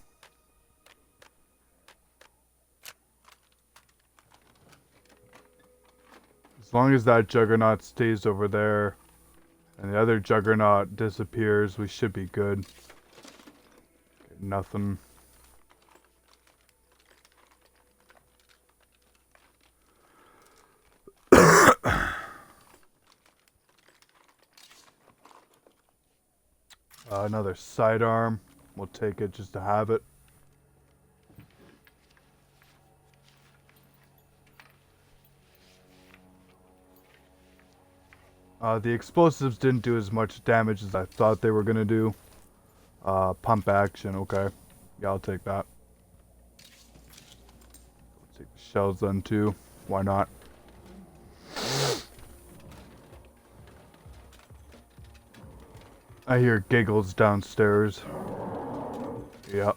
As long as that juggernaut stays over there and the other juggernaut disappears, we should be good. Okay, nothing. Another sidearm. We'll take it just to have it. The explosives didn't do as much damage as I thought they were gonna do. Pump action, okay. Yeah, I'll take that. I'll take the shells then too. Why not? I hear giggles downstairs. Yep.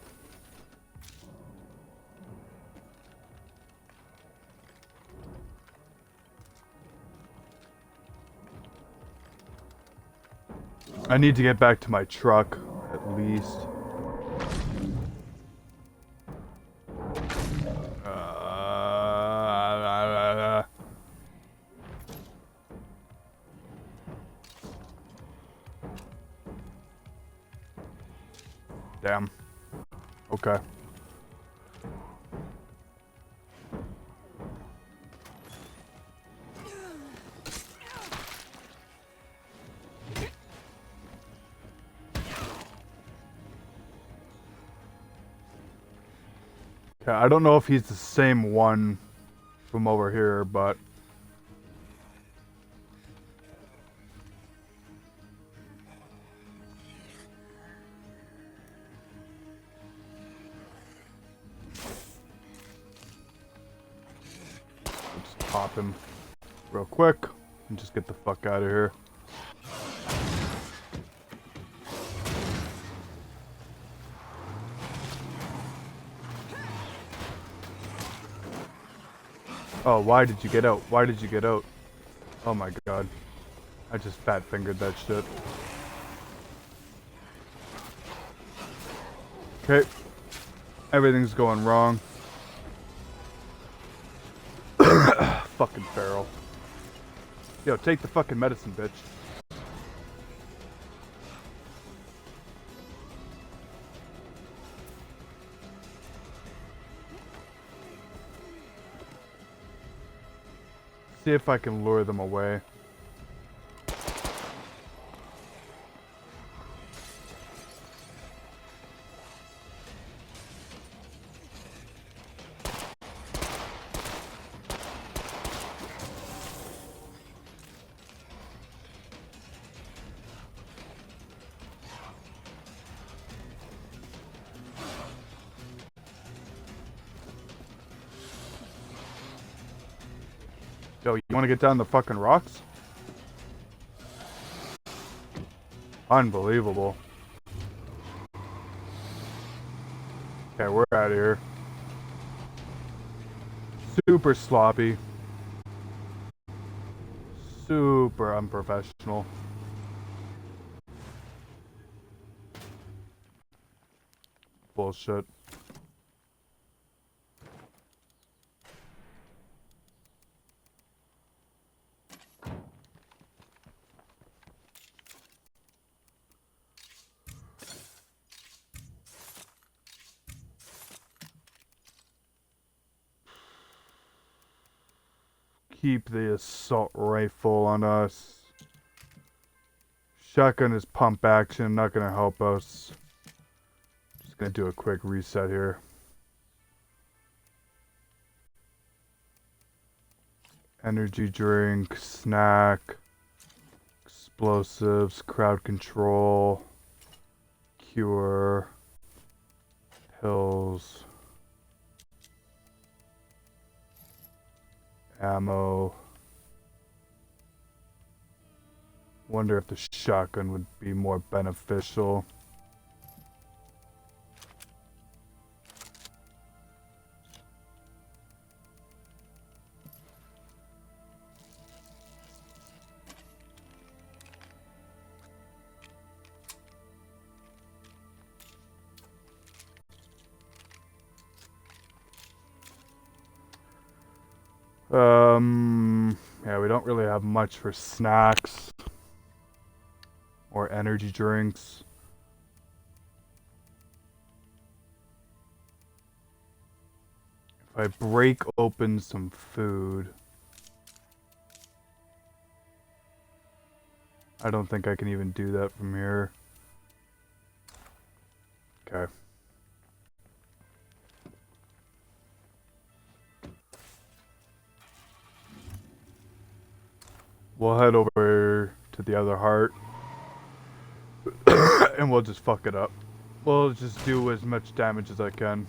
I need to get back to my truck, at least. Damn. Okay. Okay, I don't know if he's the same one from over here, but... just pop him real quick and just get the fuck out of here. Oh, why did you get out? Why did you get out? Oh my god. I just fat fingered that shit. Okay. Everything's going wrong. Fucking feral. Yo, take the fucking medicine, bitch. See if I can lure them away. Yo, you wanna get down the fucking rocks? Unbelievable. Okay, we're out of here. Super sloppy. Super unprofessional. bullshit. Keep the assault rifle on us. Shotgun is pump action, not gonna help us. Just gonna do a quick reset here. Energy drink, snack, explosives, crowd control, cure, pills, ammo. Wonder if the shotgun would be more beneficial. Yeah, we don't really have much for snacks or energy drinks. If I break open some food, I don't think I can even do that from here. Okay. We'll head over to the other heart and we'll just fuck it up. We'll just do as much damage as I can.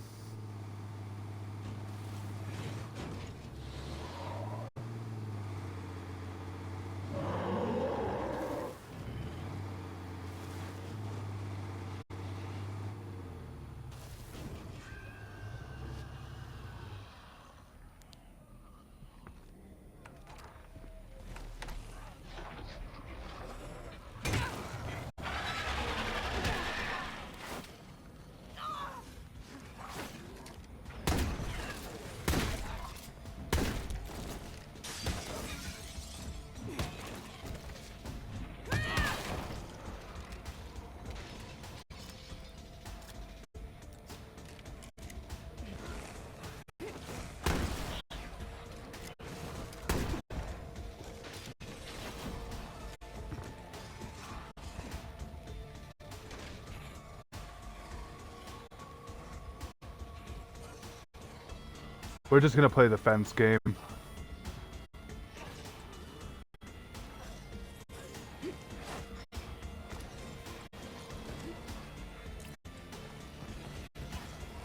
We're just gonna play the fence game.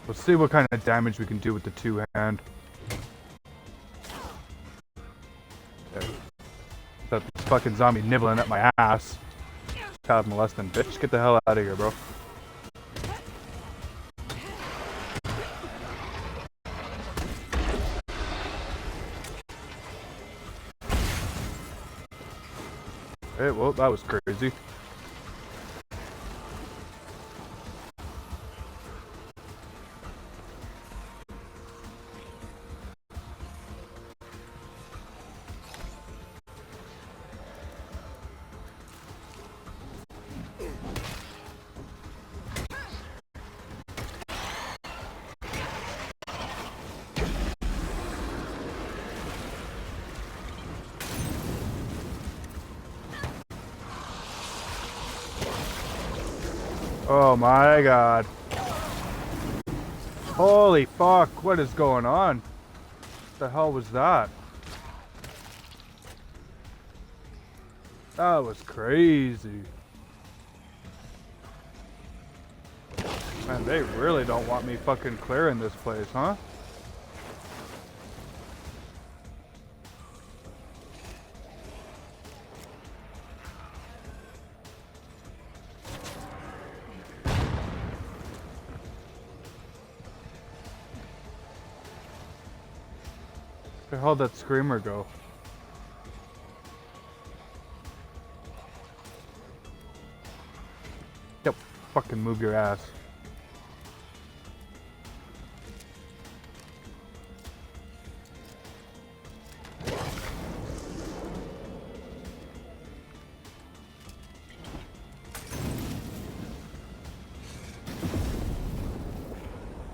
Let's see what kind of damage we can do with the two-hand. Okay. That fucking zombie nibbling at my ass. Child molesting bitch. Get the hell out of here, bro. Hey, well, that was crazy. Oh my god. Holy fuck, what is going on? What the hell was that? That was crazy. Man, they really don't want me fucking clearing this place, huh? Where the hell did that screamer go? Yep, fucking move your ass.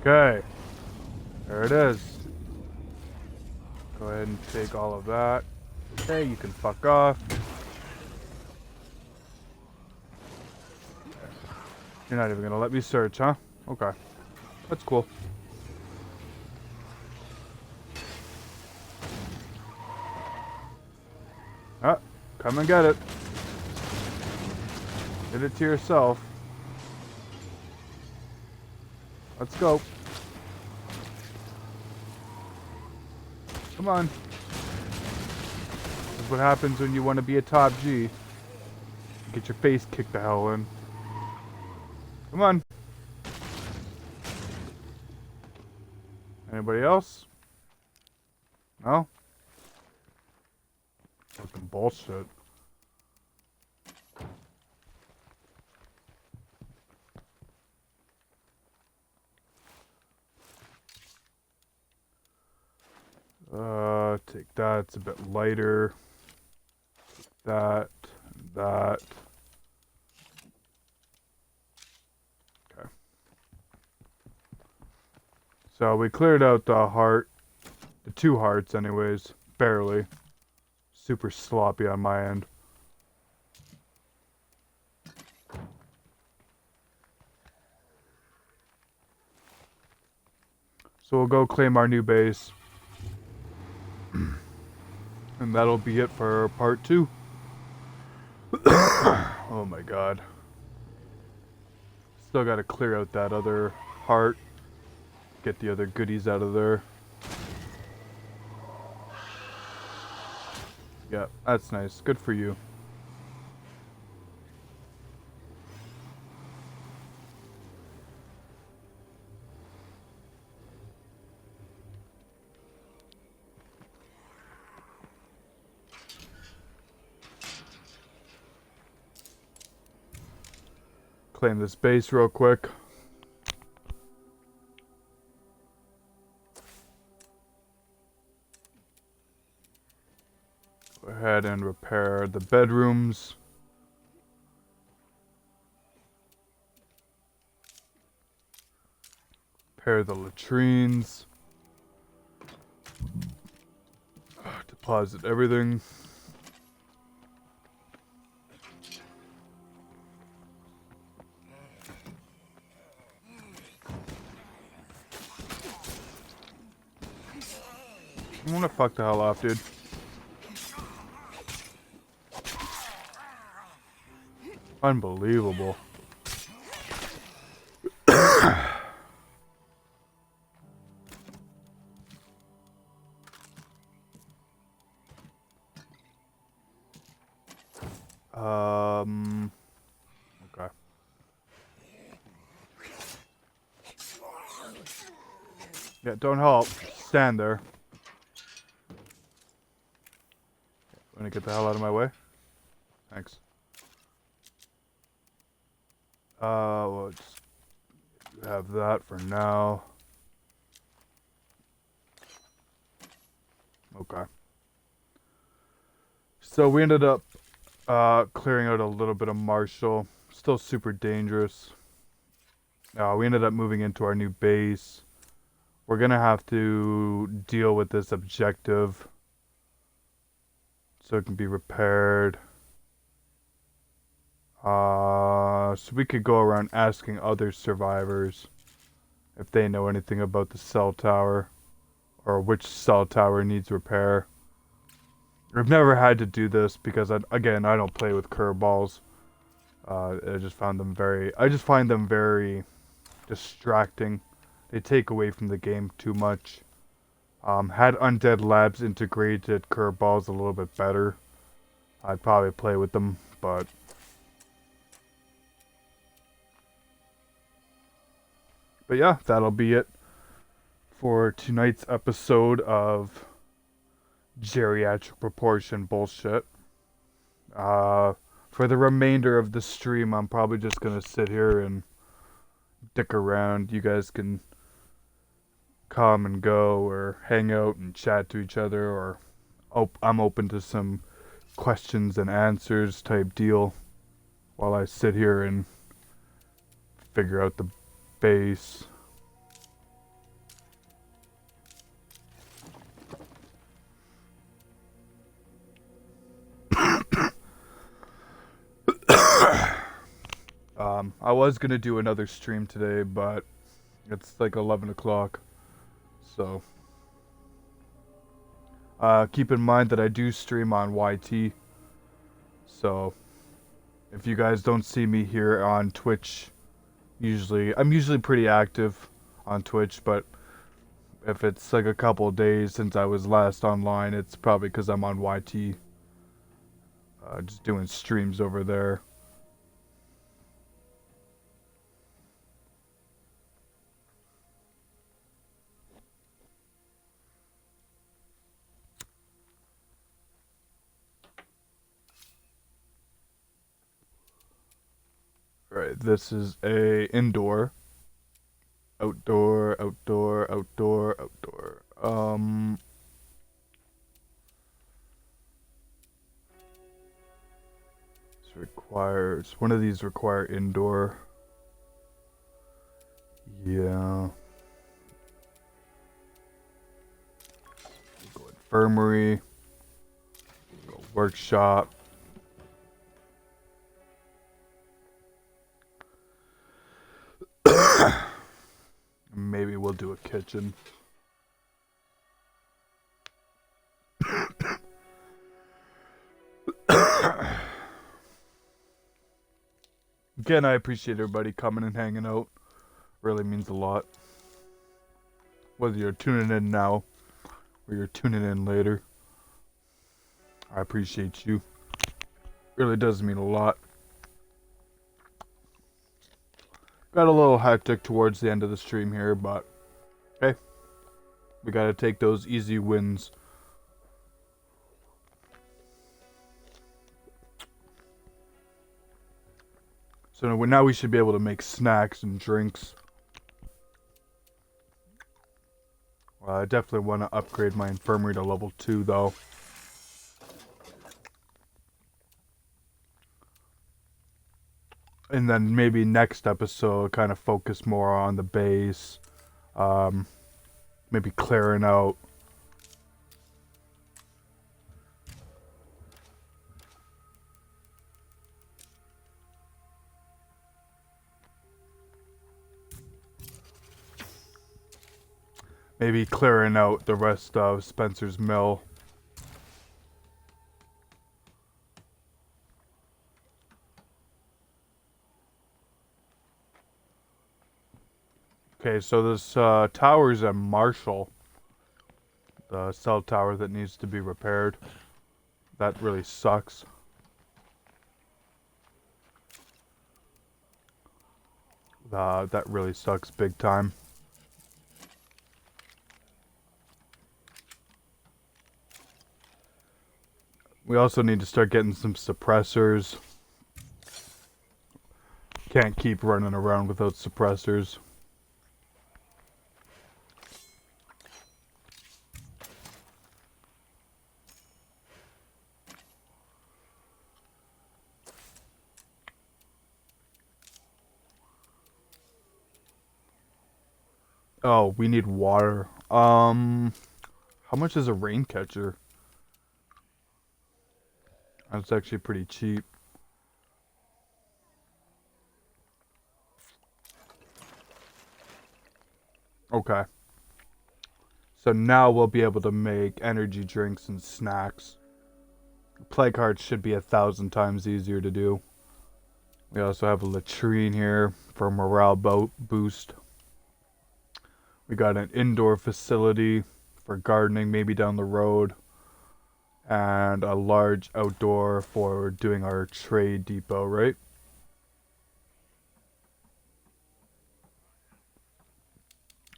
Okay. There it is. Go ahead and take all of that. Okay, you can fuck off. You're not even gonna let me search, huh? Okay. That's cool. Ah, come and get it. Did it to yourself. Let's go. Come on. This is what happens when you want to be a top G. Get your face kicked the hell in. Come on. Anybody else? No? Fucking bullshit. Take that. It's a bit lighter. That. That. Okay. So we cleared out the heart. The 2 hearts anyways. Barely. Super sloppy on my end. So we'll go claim our new base. And that'll be it for part 2. Oh my god. Still gotta clear out that other heart. Get the other goodies out of there. Yeah, that's nice. Good for you. Claim this base real quick. Go ahead and repair the bedrooms. Repair the latrines. Deposit everything. I'm gonna fuck the hell off, dude. Unbelievable. Okay. Yeah, don't help. Stand there. Wanna get the hell out of my way? Thanks. We'll just have that for now. Okay. So we ended up clearing out a little bit of Marshall. Still super dangerous. We ended up moving into our new base. We're gonna have to deal with this objective so it can be repaired. So we could go around asking other survivors if they know anything about the cell tower or which cell tower needs repair. I've never had to do this because again, I don't play with curveballs. I just find them very distracting. They take away from the game too much. Had Undead Labs integrated curveballs a little bit better, I'd probably play with them, but yeah, that'll be it for tonight's episode of geriatric proportion bullshit. For the remainder of the stream, I'm probably just gonna sit here and dick around. You guys can come and go or hang out and chat to each other, or I'm open to some questions and answers type deal while I sit here and figure out the base. I was gonna do another stream today, but it's like 11 o'clock. So, keep in mind that I do stream on YT. So, if you guys don't see me here on Twitch, I'm usually pretty active on Twitch, but if it's like a couple of days since I was last online, it's probably because I'm on YT. Just doing streams over there. Right, this is a indoor, outdoor, outdoor, outdoor, outdoor. This requires one of these require indoor. Yeah. Go infirmary. Go workshop. Maybe we'll do a kitchen. Again, I appreciate everybody coming and hanging out. Really means a lot. Whether you're tuning in now or you're tuning in later, I appreciate you. Really does mean a lot. Got a little hectic towards the end of the stream here, but hey, we gotta take those easy wins. So now we should be able to make snacks and drinks. I definitely want to upgrade my infirmary to level 2 though. And then maybe next episode kind of focus more on the base. Maybe clearing out. Maybe clearing out the rest of Spencer's Mill. Okay, so this tower's at Marshall. The cell tower that needs to be repaired. That really sucks. That really sucks big time. We also need to start getting some suppressors. Can't keep running around without suppressors. Oh, we need water. How much is a rain catcher? That's actually pretty cheap. Okay. So now we'll be able to make energy drinks and snacks. Plague hearts should be 1,000 times easier to do. We also have a latrine here for morale boost. We got an indoor facility for gardening maybe down the road. And a large outdoor for doing our trade depot, right?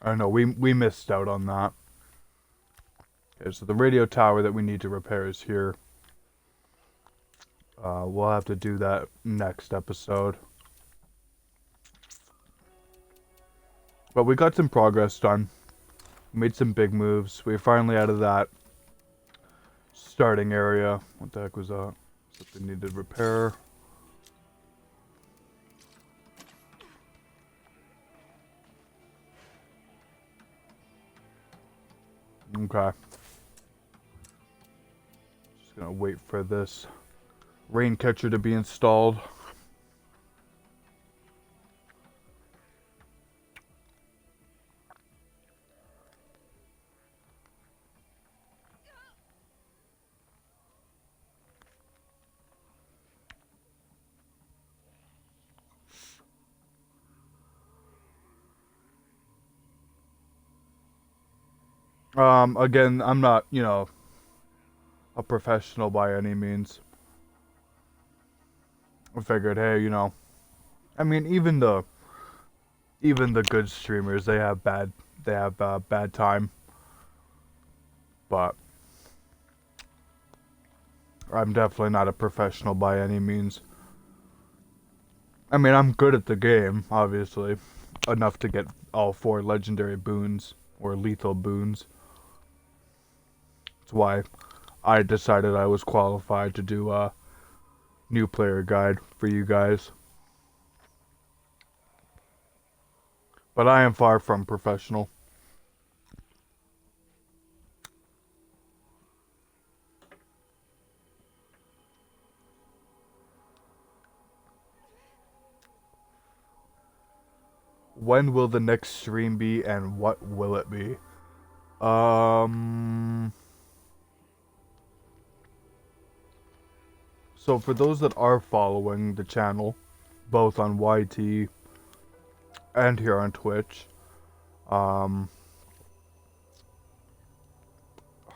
I know, we missed out on that. Okay, so the radio tower that we need to repair is here. We'll have to do that next episode. But we got some progress done. We made some big moves. We're finally out of that starting area. What the heck was that? Something needed repair. Okay. Just gonna wait for this rain catcher to be installed. Again, I'm not, a professional by any means. I figured, hey, I mean, even the good streamers, they have bad time, but I'm definitely not a professional by any means. I mean, I'm good at the game, obviously, enough to get all four legendary boons or lethal boons. That's why I decided I was qualified to do a new player guide for you guys. But I am far from professional. When will the next stream be and what will it be? Um so for those that are following the channel, both on YT and here on Twitch, um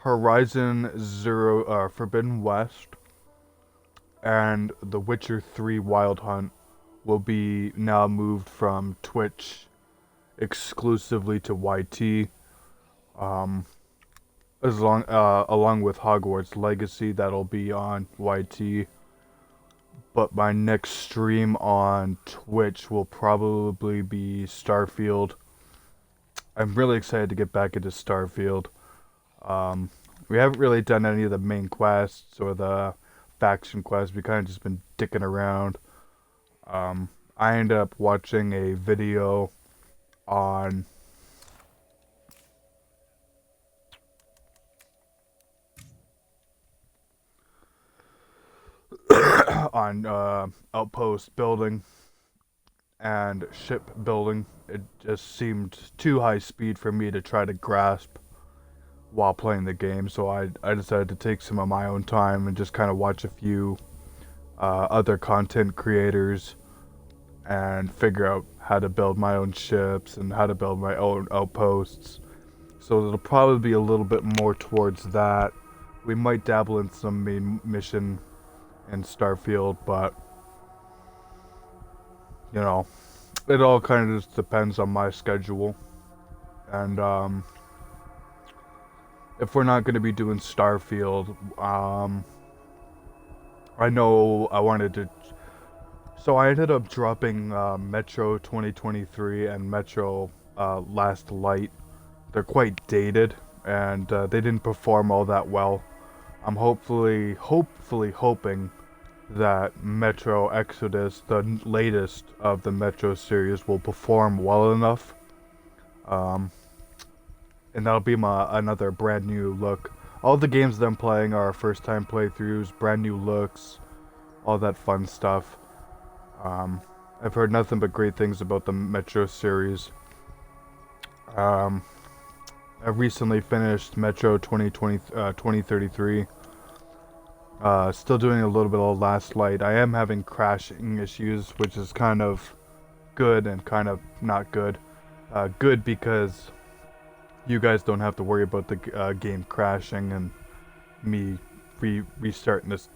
Horizon Zero Forbidden West and The Witcher 3 Wild Hunt will be now moved from Twitch exclusively to YT. Um, along with Hogwarts Legacy, that'll be on YT. But my next stream on Twitch will probably be Starfield. I'm really excited to get back into Starfield. Um, we haven't really done any of the main quests or the faction quests. We kind of just been dicking around. I ended up watching a video on on outpost building and ship building. It just seemed too high speed for me to try to grasp while playing the game, so I decided to take some of my own time and just kind of watch a few other content creators and figure out how to build my own ships and how to build my own outposts. So it'll probably be a little bit more towards that. We might dabble in some main mission in Starfield, but you know, it all kind of just depends on my schedule. And if we're not going to be doing Starfield, I know I wanted to. So I ended up dropping Metro 2023 and Metro Last Light. They're quite dated and they didn't perform all that well. I'm hopefully hoping that Metro Exodus, the latest of the Metro series, will perform well enough. Um, and that'll be my another brand new look. All the games that I'm playing are first time playthroughs, brand new looks, all that fun stuff. Um, I've heard nothing but great things about the Metro series. Um, I recently finished Metro 2033. Still doing a little bit of Last Light. I am having crashing issues, which is kind of good and kind of not good. Good because you guys don't have to worry about the game crashing and me restarting this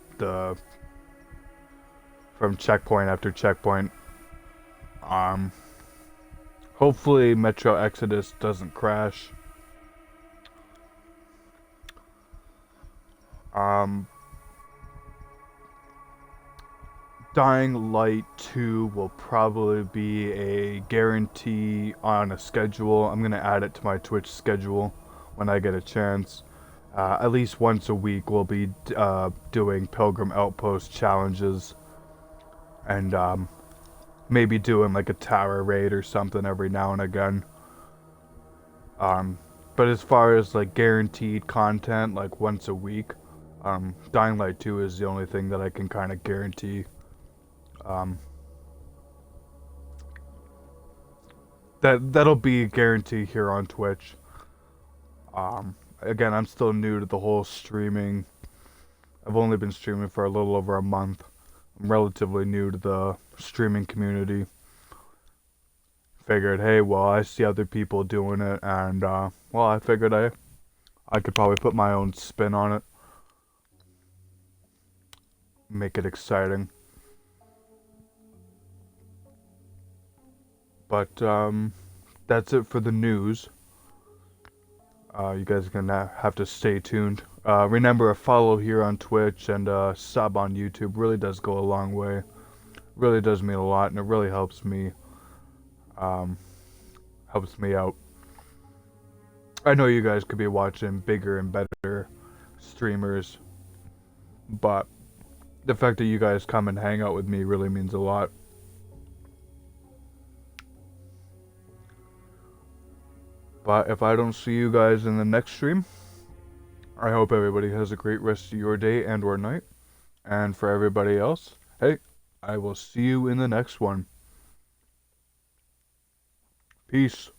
from checkpoint after checkpoint. Um, Hopefully Metro Exodus doesn't crash. Um, Dying Light 2 will probably be a guarantee on a schedule. I'm going to add it to my Twitch schedule when I get a chance. At least once a week, we'll be doing Pilgrim Outpost challenges and maybe doing like a tower raid or something every now and again. But as far as like guaranteed content, like once a week, Dying Light 2 is the only thing that I can kind of guarantee. Um, that'll be a guarantee here on Twitch. Again, I'm still new to the whole streaming. I've only been streaming for a little over a month. I'm relatively new to the streaming community. Figured, hey, well, I see other people doing it, and well, I figured I could probably put my own spin on it, make it exciting. But that's it for the news. You guys are gonna have to stay tuned. Remember, a follow here on Twitch and sub on YouTube really does go a long way. Really does mean a lot, and it really um, helps me out. I know you guys could be watching bigger and better streamers, but the fact that you guys come and hang out with me really means a lot. But if I don't see you guys in the next stream, I hope everybody has a great rest of your day and or night. And for everybody else, hey, I will see you in the next one. Peace.